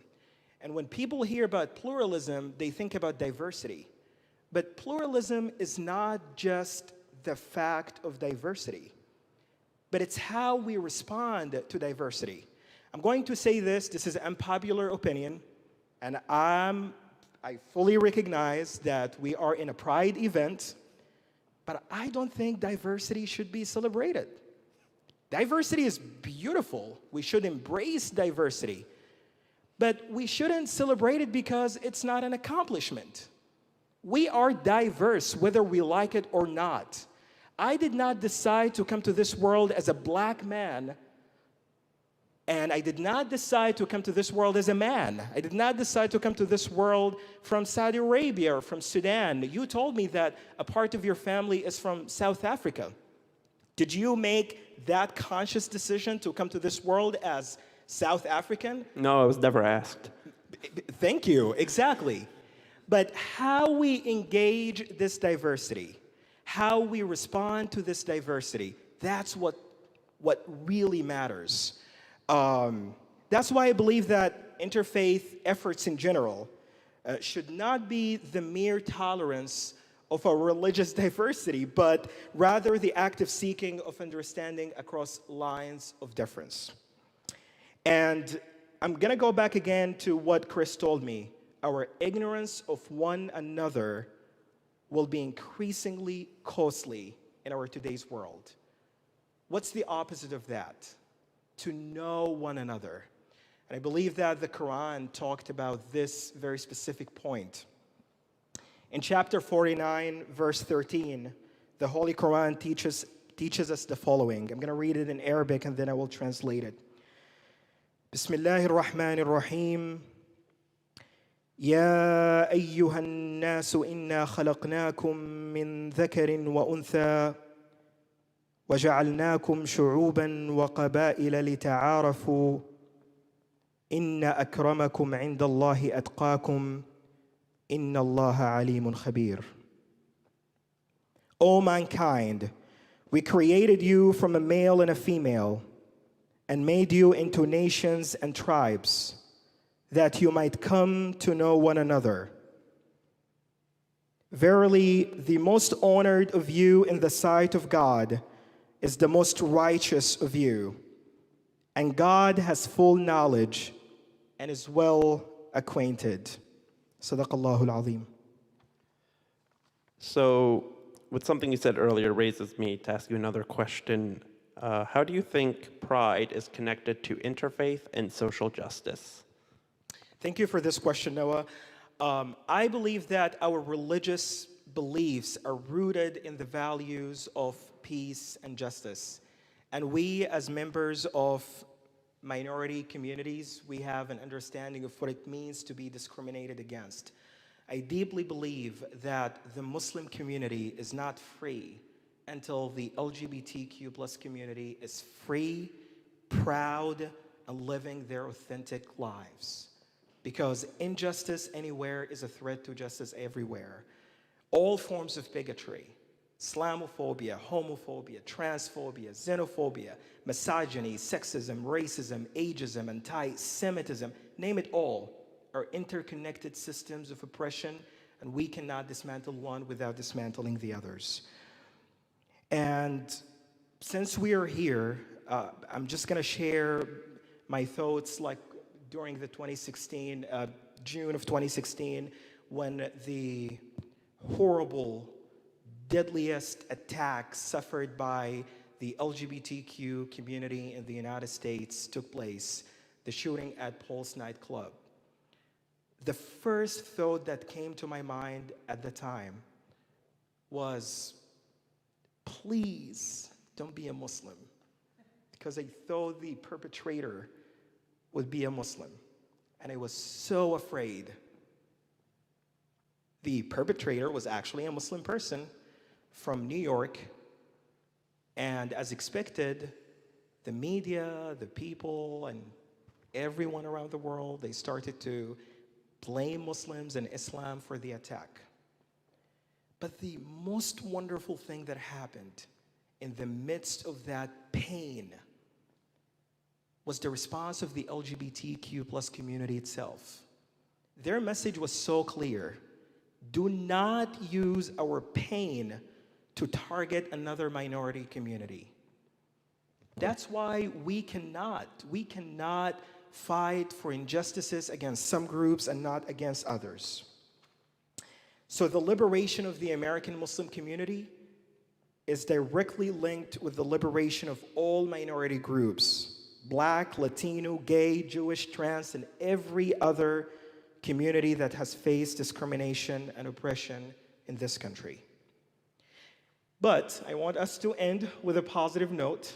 And when people hear about pluralism, they think about diversity. But pluralism is not just the fact of diversity, but it's how we respond to diversity. I'm going to say this is an unpopular opinion, and I fully recognize that we are in a Pride event, but I don't think diversity should be celebrated. Diversity is beautiful. We should embrace diversity, but we shouldn't celebrate it because it's not an accomplishment. We are diverse, whether we like it or not. I did not decide to come to this world as a black man, and I did not decide to come to this world as a man. I did not decide to come to this world from Saudi Arabia or from Sudan. You told me that a part of your family is from South Africa. Did you make that conscious decision to come to this world as South African? No, I was never asked. Thank you, exactly. But how we engage this diversity, how we respond to this diversity, that's what really matters. That's why I believe that interfaith efforts in general should not be the mere tolerance of a religious diversity, but rather the active seeking of understanding across lines of difference. And I'm going to go back again to what Chris told me. Our ignorance of one another will be increasingly costly in our today's world. What's the opposite of that? To know one another. And I believe that the Quran talked about this very specific point. In chapter 49, verse 13, the Holy Quran teaches us the following. I'm going to read it in Arabic and then I will translate it. Bismillahir Rahmanir Rahim. يا أيها الناس إنا خلقناكم من ذكر وأنثى وجعلناكم شعوبا وقبائل لتعارفوا إن أكرمكم عند الله أتقاكم إن الله عليم خبير. O mankind, we created you from a male and a female and made you into nations and tribes, that you might come to know one another. Verily, the most honored of you in the sight of God is the most righteous of you, and God has full knowledge and is well acquainted. Sadaqallahu al-Azim. So, with something you said earlier raises me to ask you another question. How do you think pride is connected to interfaith and social justice? Thank you for this question, Noah. I believe that our religious beliefs are rooted in the values of peace and justice. And we, as members of minority communities, we have an understanding of what it means to be discriminated against. I deeply believe that the Muslim community is not free until the LGBTQ plus community is free, proud, and living their authentic lives. Because injustice anywhere is a threat to justice everywhere. All forms of bigotry, Islamophobia, homophobia, transphobia, xenophobia, misogyny, sexism, racism, ageism, anti-Semitism, name it all, are interconnected systems of oppression, and we cannot dismantle one without dismantling the others. And since we are here, I'm just going to share my thoughts like during the June of 2016, when the horrible, deadliest attack suffered by the LGBTQ community in the United States took place, the shooting at Pulse nightclub. The first thought that came to my mind at the time was, please don't be a Muslim, because I thought the perpetrator would be a Muslim, and I was so afraid. The perpetrator was actually a Muslim person from New York, and as expected, the media, the people, and everyone around the world, they started to blame Muslims and Islam for the attack. But the most wonderful thing that happened in the midst of that pain was the response of the LGBTQ plus community itself. Their message was so clear: do not use our pain to target another minority community. That's why we cannot fight for injustices against some groups and not against others. So the liberation of the American Muslim community is directly linked with the liberation of all minority groups: Black, Latino, gay, Jewish, trans, and every other community that has faced discrimination and oppression in this country. But I want us to end with a positive note.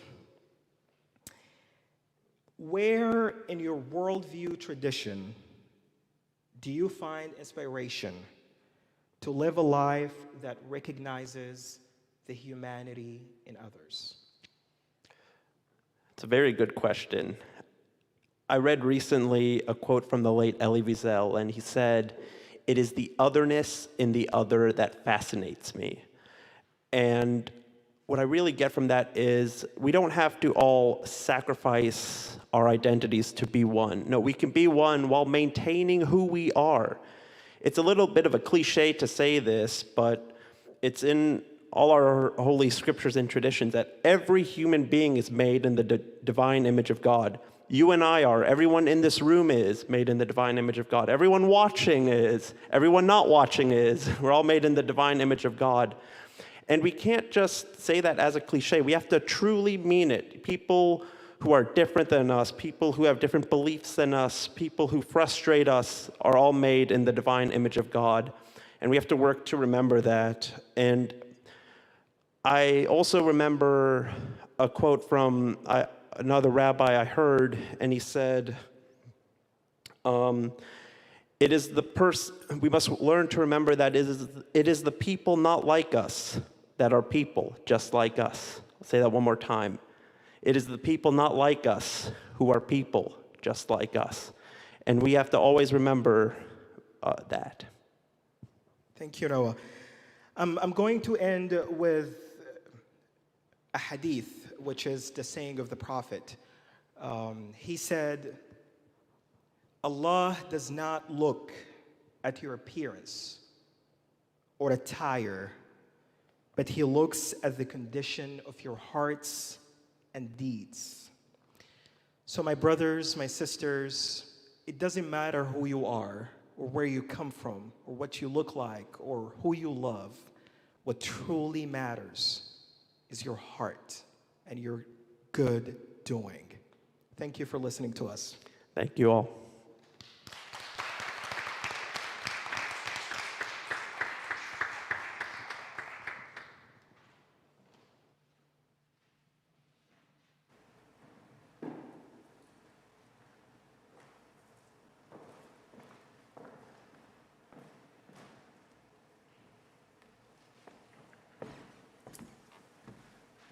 Where in your worldview tradition do you find inspiration to live a life that recognizes the humanity in others? It's a very good question. I read recently a quote from the late Elie Wiesel, and he said, "It is the otherness in the other that fascinates me." And what I really get from that is we don't have to all sacrifice our identities to be one. No, we can be one while maintaining who we are. It's a little bit of a cliche to say this, but it's in all our holy scriptures and traditions that every human being is made in the divine image of God. You and I are. Everyone in this room is made in the divine image of God. Everyone watching is. Everyone not watching is. We're all made in the divine image of God. And we can't just say that as a cliche. We have to truly mean it. People who are different than us, people who have different beliefs than us, people who frustrate us are all made in the divine image of God. And we have to work to remember that. And I also remember a quote from another rabbi I heard, and he said, we must learn to remember that it is the people not like us that are people just like us. I'll say that one more time. It is the people not like us who are people just like us. And we have to always remember that. Thank you, Noah. I'm going to end with a hadith, which is the saying of the Prophet. He said, Allah does not look at your appearance or attire, but he looks at the condition of your hearts and deeds. So my brothers, my sisters, it doesn't matter who you are or where you come from or what you look like or who you love. What truly matters is your heart and your good doing. Thank you for listening to us. Thank you all.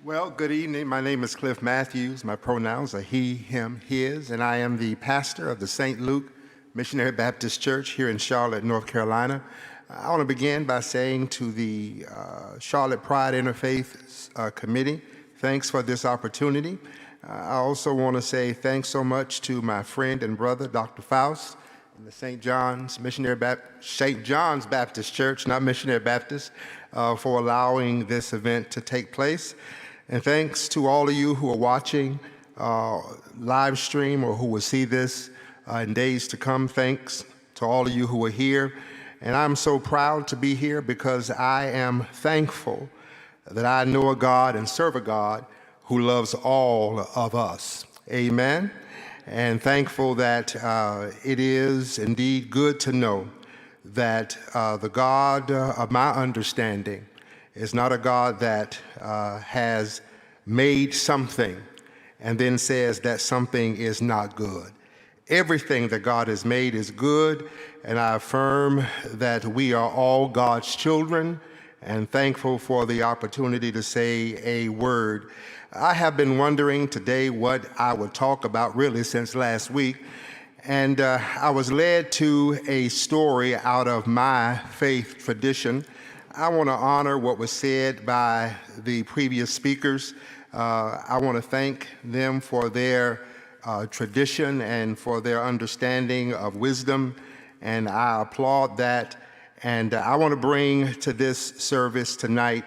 Well, good evening. My name is Cliff Matthews. My pronouns are he, him, his, and I am the pastor of the St. Luke Missionary Baptist Church here in Charlotte, North Carolina. I want to begin by saying to the Charlotte Pride Interfaith Committee, thanks for this opportunity. I also want to say thanks so much to my friend and brother, Dr. Faust, in the St. John's Baptist Church, not Missionary Baptist, for allowing this event to take place. And thanks to all of you who are watching live stream or who will see this in days to come. Thanks to all of you who are here. And I'm so proud to be here because I am thankful that I know a God and serve a God who loves all of us. Amen. And thankful that it is indeed good to know that the God of my understanding is not a God that has made something and then says that something is not good. Everything that God has made is good, and I affirm that we are all God's children, and thankful for the opportunity to say a word. I have been wondering today what I would talk about really since last week, and I was led to a story out of my faith tradition. I want to honor what was said by the previous speakers. I want to thank them for their tradition and for their understanding of wisdom, and I applaud that. And I want to bring to this service tonight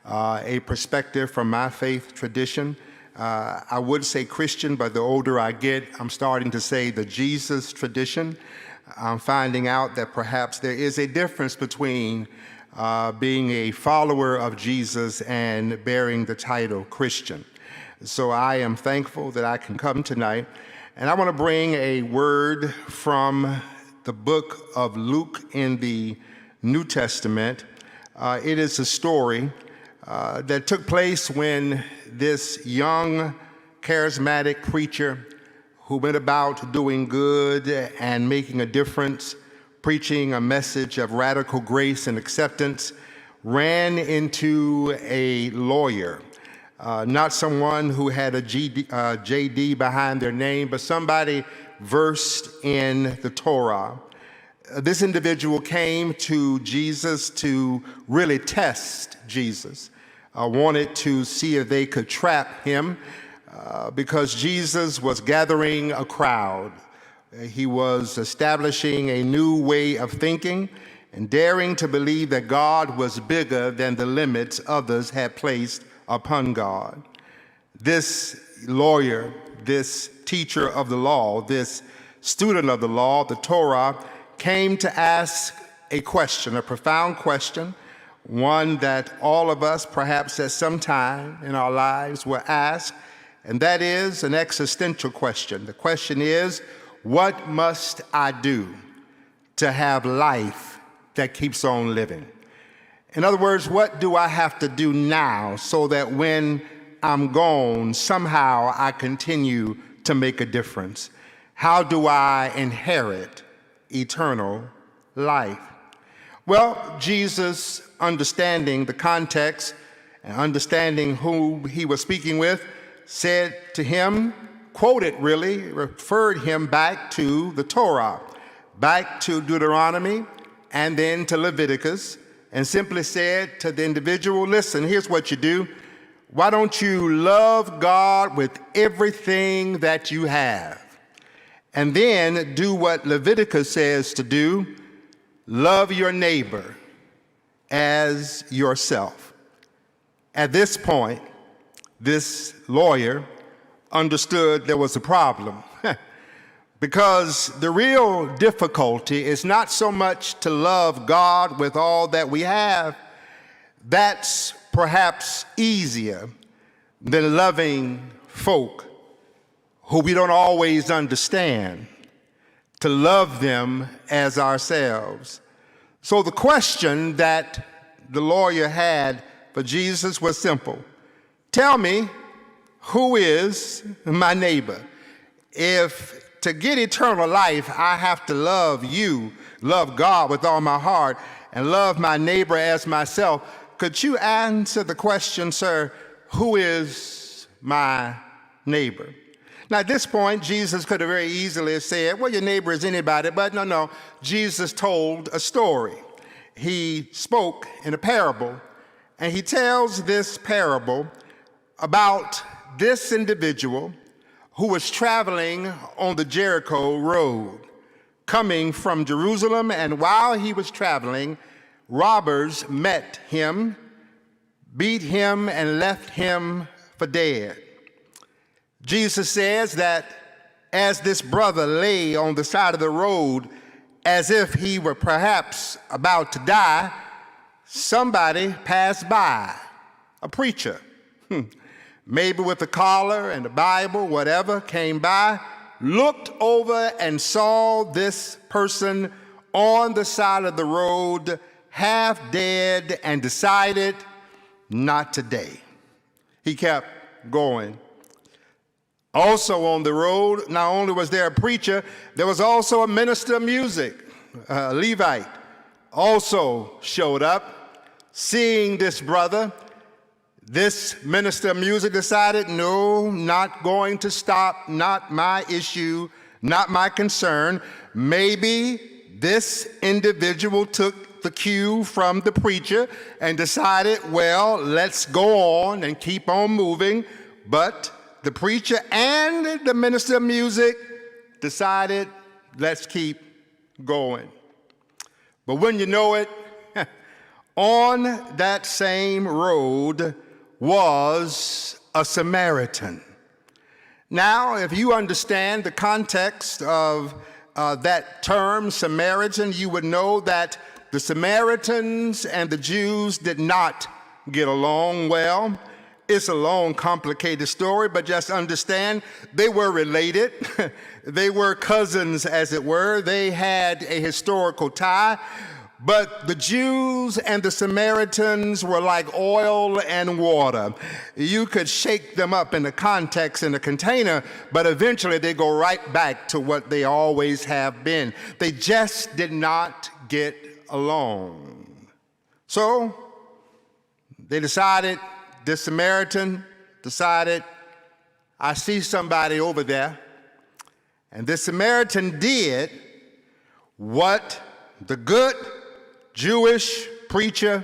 a perspective from my faith tradition. I would say Christian, but the older I get, I'm starting to say the Jesus tradition. I'm finding out that perhaps there is a difference between being a follower of Jesus and bearing the title Christian. So I am thankful that I can come tonight. And I want to bring a word from the book of Luke in the New Testament. It is a story that took place when this young, charismatic preacher who went about doing good and making a difference, preaching a message of radical grace and acceptance, ran into a lawyer, not someone who had a JD behind their name, but somebody versed in the Torah. This individual came to Jesus to really test Jesus, wanted to see if they could trap him because Jesus was gathering a crowd. He was establishing a new way of thinking and daring to believe that God was bigger than the limits others had placed upon God. This lawyer, this teacher of the law, this student of the law, the Torah, came to ask a question, a profound question, one that all of us perhaps at some time in our lives will ask, and that is an existential question. The question is, what must I do to have life that keeps on living? In other words, what do I have to do now so that when I'm gone, somehow I continue to make a difference? How do I inherit eternal life? Well, Jesus, understanding the context and understanding who he was speaking with, said to him, quoted really, referred him back to the Torah, back to Deuteronomy, and then to Leviticus, and simply said to the individual, listen, here's what you do. Why don't you love God with everything that you have? And then do what Leviticus says to do, love your neighbor as yourself. At this point, this lawyer understood there was a problem because the real difficulty is not so much to love God with all that we have. That's perhaps easier than loving folk who we don't always understand, to love them as ourselves. So the question that the lawyer had for Jesus was simple. Tell me, who is my neighbor? If to get eternal life, I have to love you, love God with all my heart, and love my neighbor as myself, could you answer the question, sir, who is my neighbor? Now, at this point, Jesus could have very easily said, well, your neighbor is anybody, but no. Jesus told a story. He spoke in a parable, and he tells this parable about this individual who was traveling on the Jericho road, coming from Jerusalem, and while he was traveling, robbers met him, beat him, and left him for dead. Jesus says that as this brother lay on the side of the road, as if he were perhaps about to die, somebody passed by, a preacher, maybe with a collar and a Bible, whatever, came by, looked over and saw this person on the side of the road, half dead, and decided, not today. He kept going. Also on the road, not only was there a preacher, there was also a minister of music, a Levite, also showed up. Seeing this brother, this minister of music decided, no, not going to stop, not my issue, not my concern. Maybe this individual took the cue from the preacher and decided, well, let's go on and keep on moving. But the preacher and the minister of music decided, let's keep going. But when you know it, on that same road was a Samaritan. Now, if you understand the context of that term, Samaritan, you would know that the Samaritans and the Jews did not get along well. It's a long, complicated story, but just understand they were related. They were cousins, as it were. They had a historical tie. But the Jews and the Samaritans were like oil and water. You could shake them up in the context in a container, but eventually they go right back to what they always have been. They just did not get along. So they decided, this Samaritan decided, I see somebody over there. And this Samaritan did what the good Jewish preacher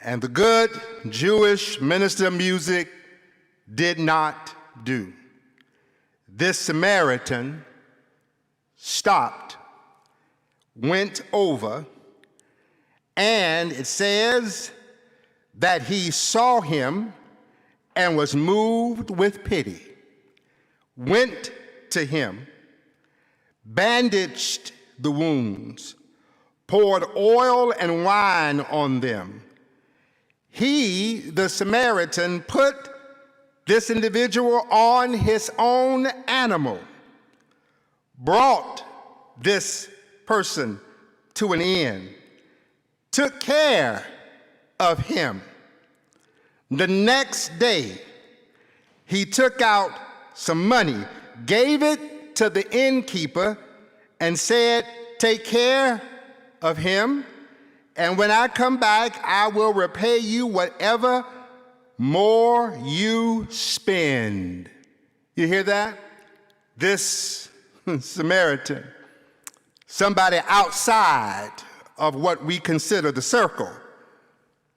and the good Jewish minister of music did not do. This Samaritan stopped, went over, and it says that he saw him and was moved with pity, went to him, bandaged the wounds, poured oil and wine on them. He, the Samaritan, put this individual on his own animal, brought this person to an inn, took care of him. The next day, he took out some money, gave it to the innkeeper, and said, take care of him, and when I come back, I will repay you whatever more you spend. You hear that? This Samaritan, somebody outside of what we consider the circle,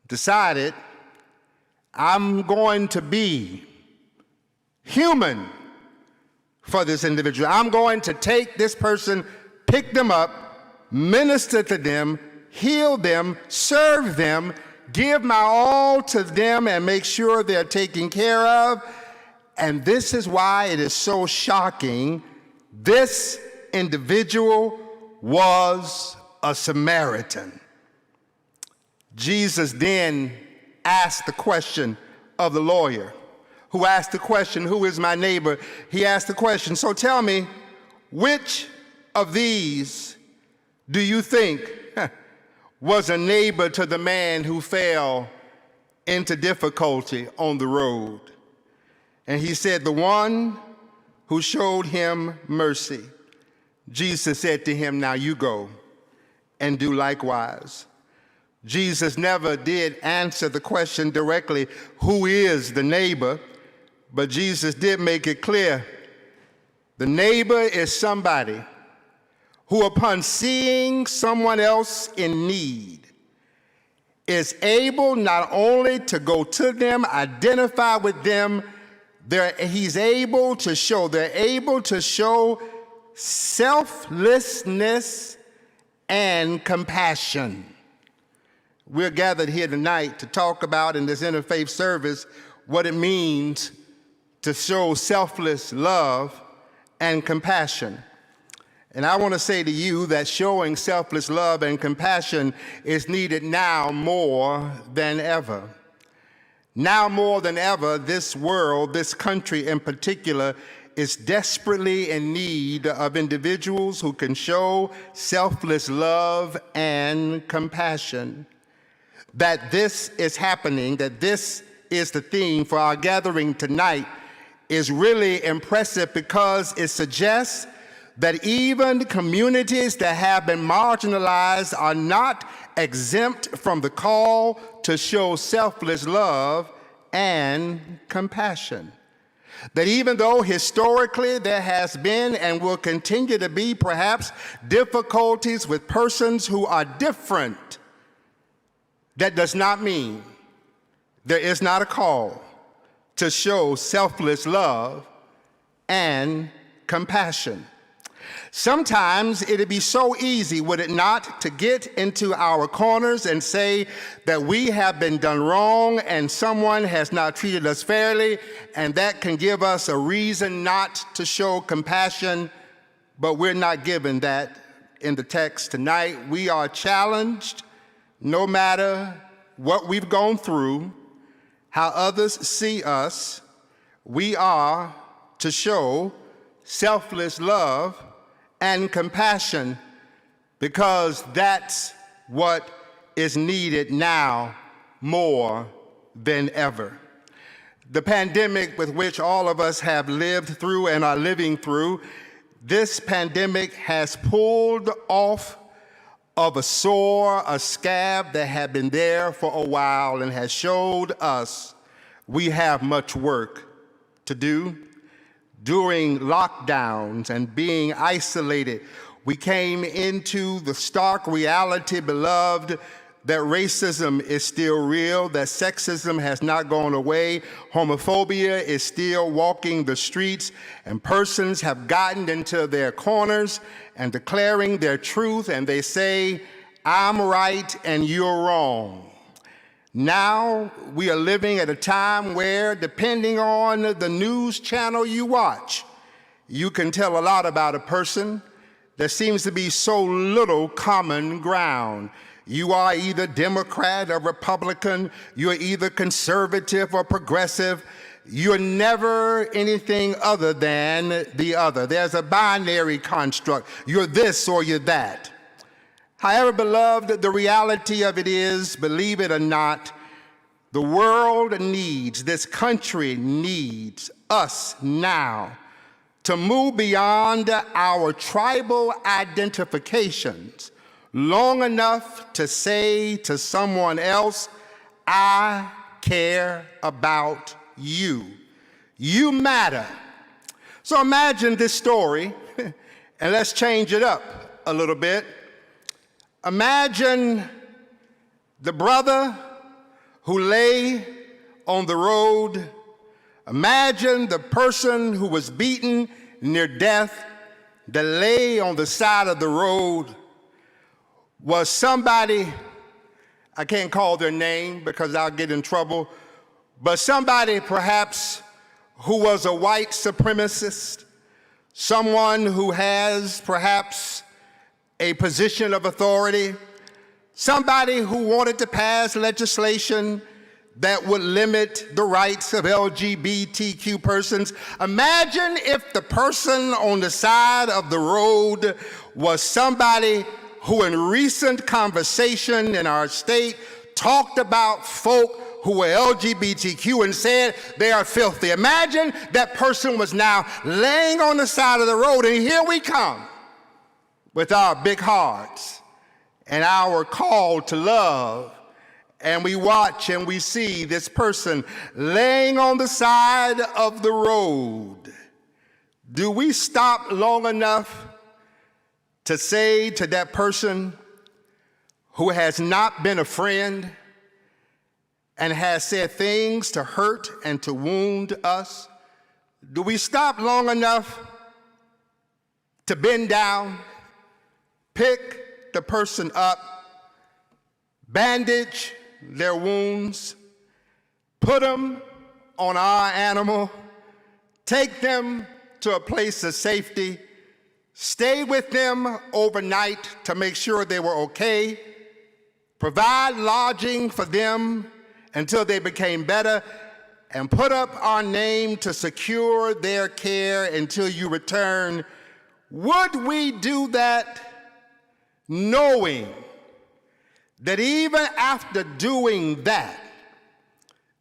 decided, I'm going to be human for this individual. I'm going to take this person, pick them up, minister to them, heal them, serve them, give my all to them, and make sure they're taken care of. And this is why it is so shocking. This individual was a Samaritan. Jesus then asked the question of the lawyer, who asked the question, who is my neighbor? He asked the question, so tell me, which of these do you think was a neighbor to the man who fell into difficulty on the road? And he said, the one who showed him mercy. Jesus said to him, now you go and do likewise. Jesus never did answer the question directly, who is the neighbor? But Jesus did make it clear. The neighbor is somebody who, upon seeing someone else in need, is able not only to go to them, identify with them, they're able to show selflessness and compassion. We're gathered here tonight to talk about in this interfaith service what it means to show selfless love and compassion. And I want to say to you that showing selfless love and compassion is needed now more than ever. Now more than ever, this world, this country in particular, is desperately in need of individuals who can show selfless love and compassion. That this is happening, that this is the theme for our gathering tonight, is really impressive because it suggests that even communities that have been marginalized are not exempt from the call to show selfless love and compassion. That even though historically there has been and will continue to be perhaps difficulties with persons who are different, that does not mean there is not a call to show selfless love and compassion. Sometimes it'd be so easy, would it not, to get into our corners and say that we have been done wrong and someone has not treated us fairly, and that can give us a reason not to show compassion, but we're not given that in the text tonight. We are challenged, no matter what we've gone through, how others see us, we are to show selfless love and compassion because that's what is needed now more than ever. The pandemic with which all of us have lived through and are living through, this pandemic has pulled off of a sore, a scab that had been there for a while and has showed us we have much work to do. During lockdowns and being isolated, we came into the stark reality, beloved, that racism is still real, that sexism has not gone away, homophobia is still walking the streets, and persons have gotten into their corners and declaring their truth, and they say, I'm right and you're wrong. Now we are living at a time where, depending on the news channel you watch, you can tell a lot about a person. There seems to be so little common ground. You are either Democrat or Republican, you're either conservative or progressive. You're never anything other than the other. There's a binary construct. You're this or you're that. However, beloved, the reality of it is, believe it or not, the world needs, this country needs us now to move beyond our tribal identifications long enough to say to someone else, I care about you. You matter. So imagine this story, and let's change it up a little bit. Imagine the brother who lay on the road. Imagine the person who was beaten near death that lay on the side of the road. was somebody, I can't call their name because I'll get in trouble, but somebody perhaps who was a white supremacist, someone who has perhaps a position of authority, somebody who wanted to pass legislation that would limit the rights of LGBTQ persons. Imagine if the person on the side of the road was somebody who in recent conversation in our state talked about folk who were LGBTQ and said they are filthy. Imagine that person was now laying on the side of the road, and here we come with our big hearts and our call to love, and we watch and we see this person laying on the side of the road. Do we stop long enough to say to that person who has not been a friend and has said things to hurt and to wound us, do we stop long enough to bend down, pick the person up, bandage their wounds, put them on our animal, take them to a place of safety, stay with them overnight to make sure they were okay, provide lodging for them until they became better, and put up our name to secure their care until you return? Would we do that knowing that even after doing that,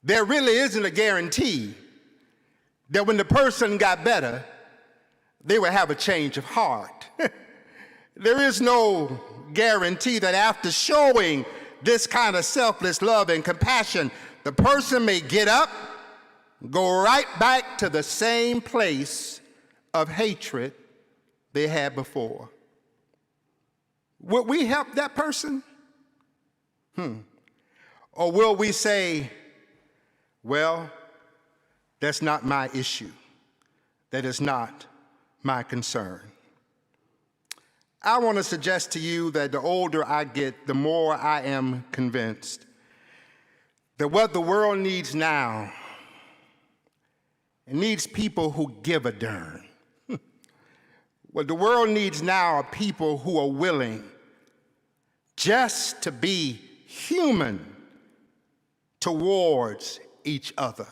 there really isn't a guarantee that when the person got better, they would have a change of heart? There is no guarantee that after showing this kind of selfless love and compassion, the person may get up, go right back to the same place of hatred they had before. Would we help that person? Or will we say, well, that's not my issue. That is not my concern. I want to suggest to you that the older I get, the more I am convinced that what the world needs now, it needs people who give a darn. What the world needs now are people who are willing just to be human towards each other.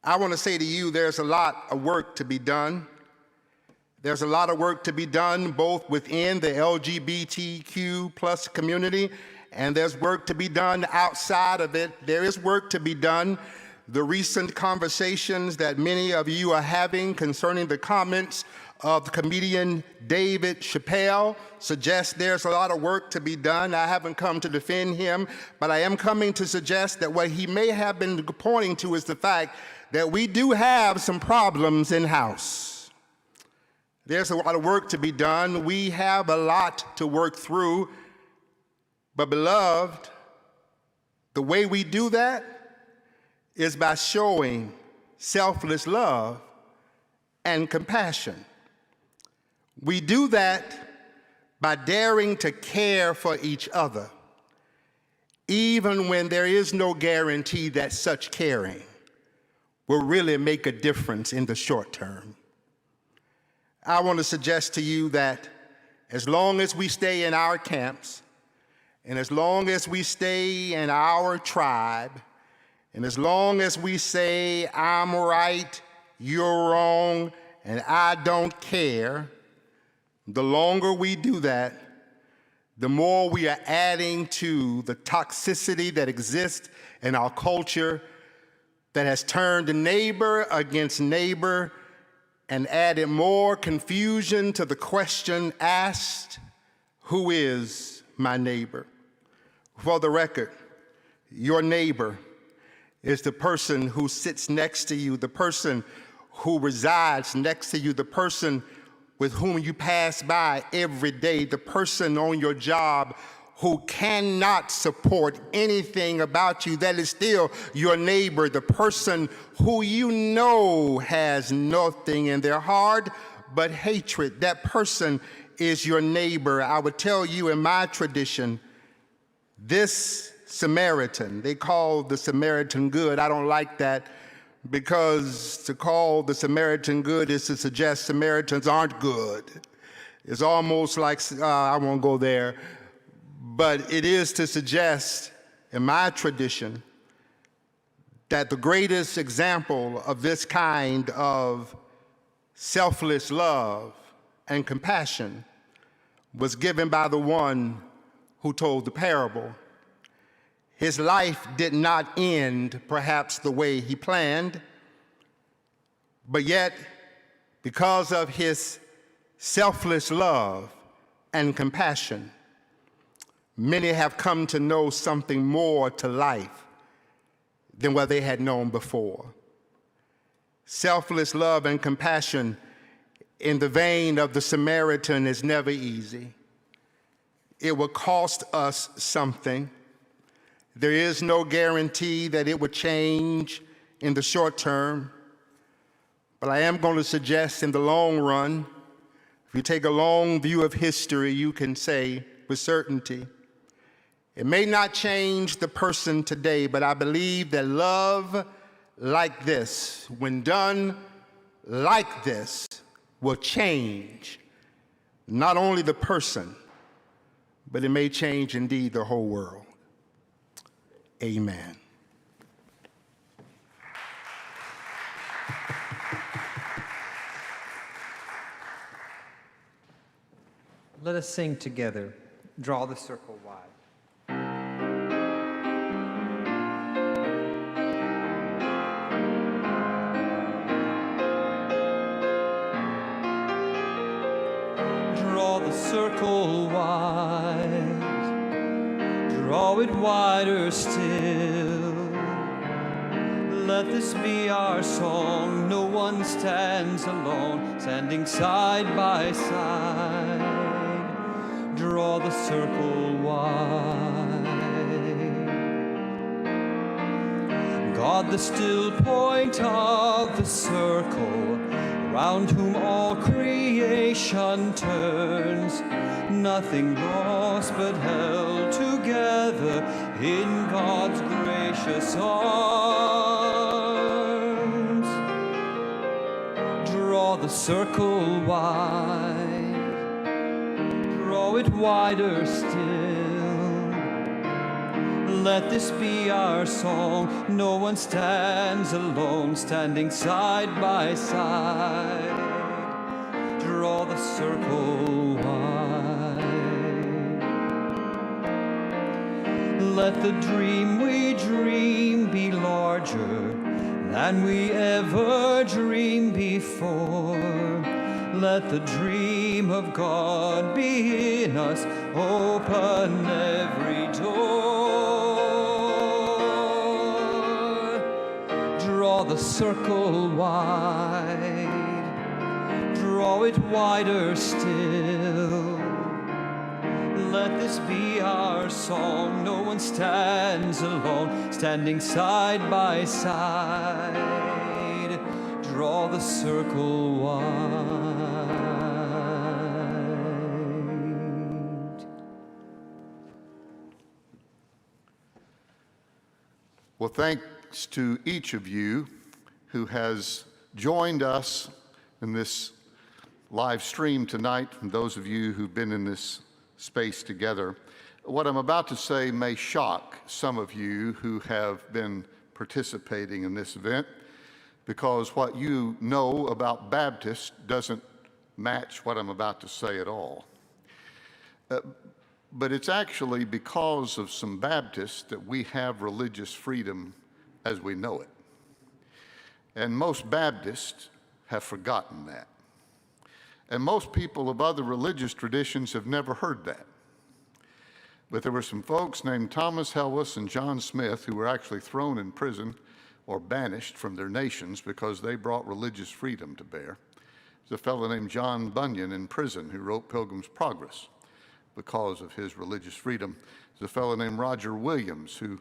I want to say to you, there's a lot of work to be done. There's a lot of work to be done both within the LGBTQ plus community, and there's work to be done outside of it. There is work to be done. The recent conversations that many of you are having concerning the comments of comedian David Chappelle suggest there's a lot of work to be done. I haven't come to defend him, but I am coming to suggest that what he may have been pointing to is the fact that we do have some problems in-house. There's a lot of work to be done. We have a lot to work through. But beloved, the way we do that is by showing selfless love and compassion. We do that by daring to care for each other, even when there is no guarantee that such caring will really make a difference in the short term. I want to suggest to you that as long as we stay in our camps, and as long as we stay in our tribe, and as long as we say, I'm right, you're wrong, and I don't care, the longer we do that, the more we are adding to the toxicity that exists in our culture that has turned neighbor against neighbor and added more confusion to the question asked, who is my neighbor? For the record, your neighbor is the person who sits next to you, the person who resides next to you, the person with whom you pass by every day, the person on your job who cannot support anything about you. That is still your neighbor, the person who you know has nothing in their heart but hatred. That person is your neighbor. I would tell you in my tradition, this Samaritan, they call the Samaritan good. I don't like that, because to call the Samaritan good is to suggest Samaritans aren't good. It's almost like, I won't go there, but it is to suggest, in my tradition, that the greatest example of this kind of selfless love and compassion was given by the one who told the parable. His life did not end perhaps the way he planned, but yet, because of his selfless love and compassion, many have come to know something more to life than what they had known before. Selfless love and compassion in the vein of the Samaritan is never easy. It will cost us something. There is no guarantee that it would change in the short term, but I am going to suggest in the long run, if you take a long view of history, you can say with certainty, it may not change the person today, but I believe that love like this, when done like this, will change not only the person, but it may change indeed the whole world. Amen. Let us sing together, Draw the Circle Wide. Draw the circle wide, draw it wider still. Let this be our song, no one stands alone, standing side by side. Draw the circle wide. God, the still point of the circle, around whom all creation turns, nothing lost but held together in God's gracious arms. Draw the circle wide, draw it wider still. Let this be our song, no one stands alone, standing side by side. Draw the circle wide. Let the dream we dream be larger than we ever dreamed before. Let the dream of God be in us, open every door. Draw the circle wide, draw it wider still. Let this be our song, no one stands alone, standing side by side. Draw the circle wide. Well, thanks to each of you who has joined us in this live stream tonight, and those of you who've been in this space together. What I'm about to say may shock some of you who have been participating in this event, because what you know about Baptists doesn't match what I'm about to say at all. But it's actually because of some Baptists that we have religious freedom as we know it. And most Baptists have forgotten that. And most people of other religious traditions have never heard that. But there were some folks named Thomas Helwys and John Smith who were actually thrown in prison or banished from their nations because they brought religious freedom to bear. There's a fellow named John Bunyan in prison who wrote Pilgrim's Progress because of his religious freedom. There's a fellow named Roger Williams who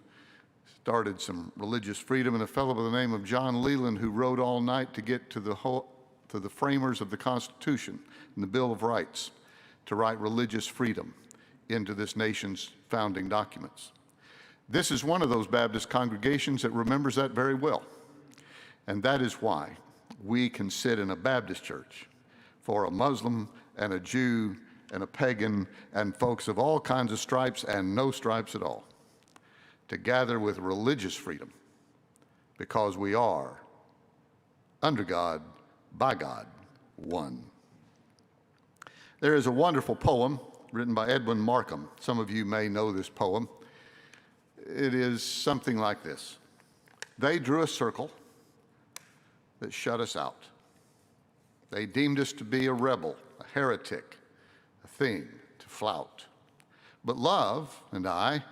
started some religious freedom, and a fellow by the name of John Leland who wrote all night to get to the framers of the Constitution and the Bill of Rights. to write religious freedom into this nation's founding documents. This is one of those Baptist congregations that remembers that very well. And that is why we can sit in a Baptist church for a Muslim and a Jew and a pagan and folks of all kinds of stripes and no stripes at all, to gather with religious freedom, because we are, under God, by God, one. There is a wonderful poem written by Edwin Markham. Some of you may know this poem. It is something like this. They drew a circle that shut us out. They deemed us to be a rebel, a heretic, a thing to flout. But love and I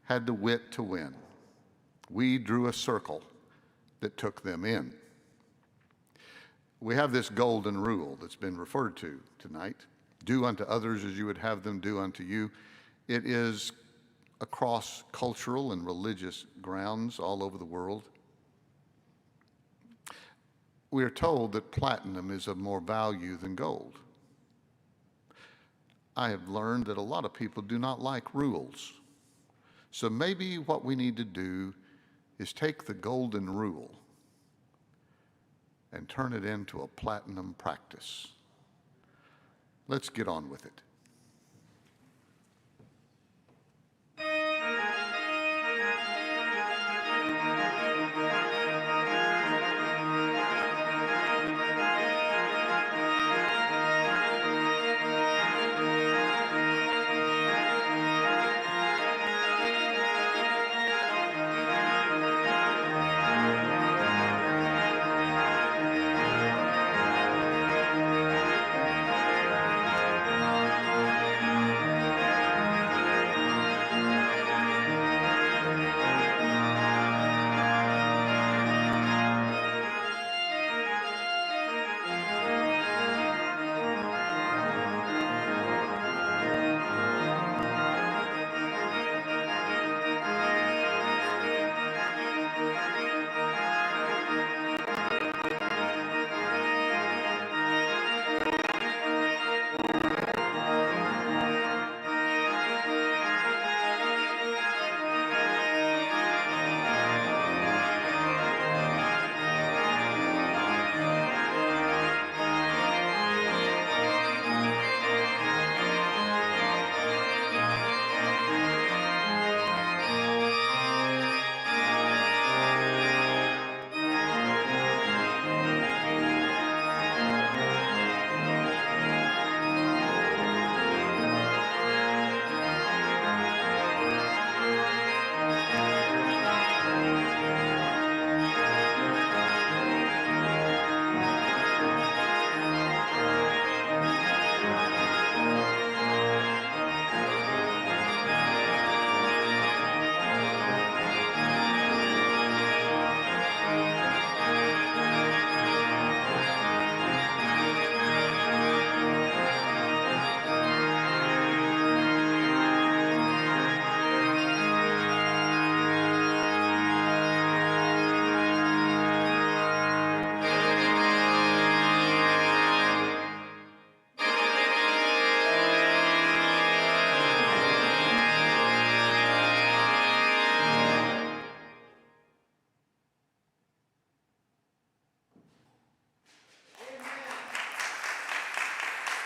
had the wit to win. We drew a circle that took them in. We have this golden rule that's been referred to tonight. Do unto others as you would have them do unto you. It is across cultural and religious grounds all over the world. We are told that platinum is of more value than gold. I have learned that a lot of people do not like rules. So maybe what we need to do is take the golden rule and turn it into a platinum practice. Let's get on with it.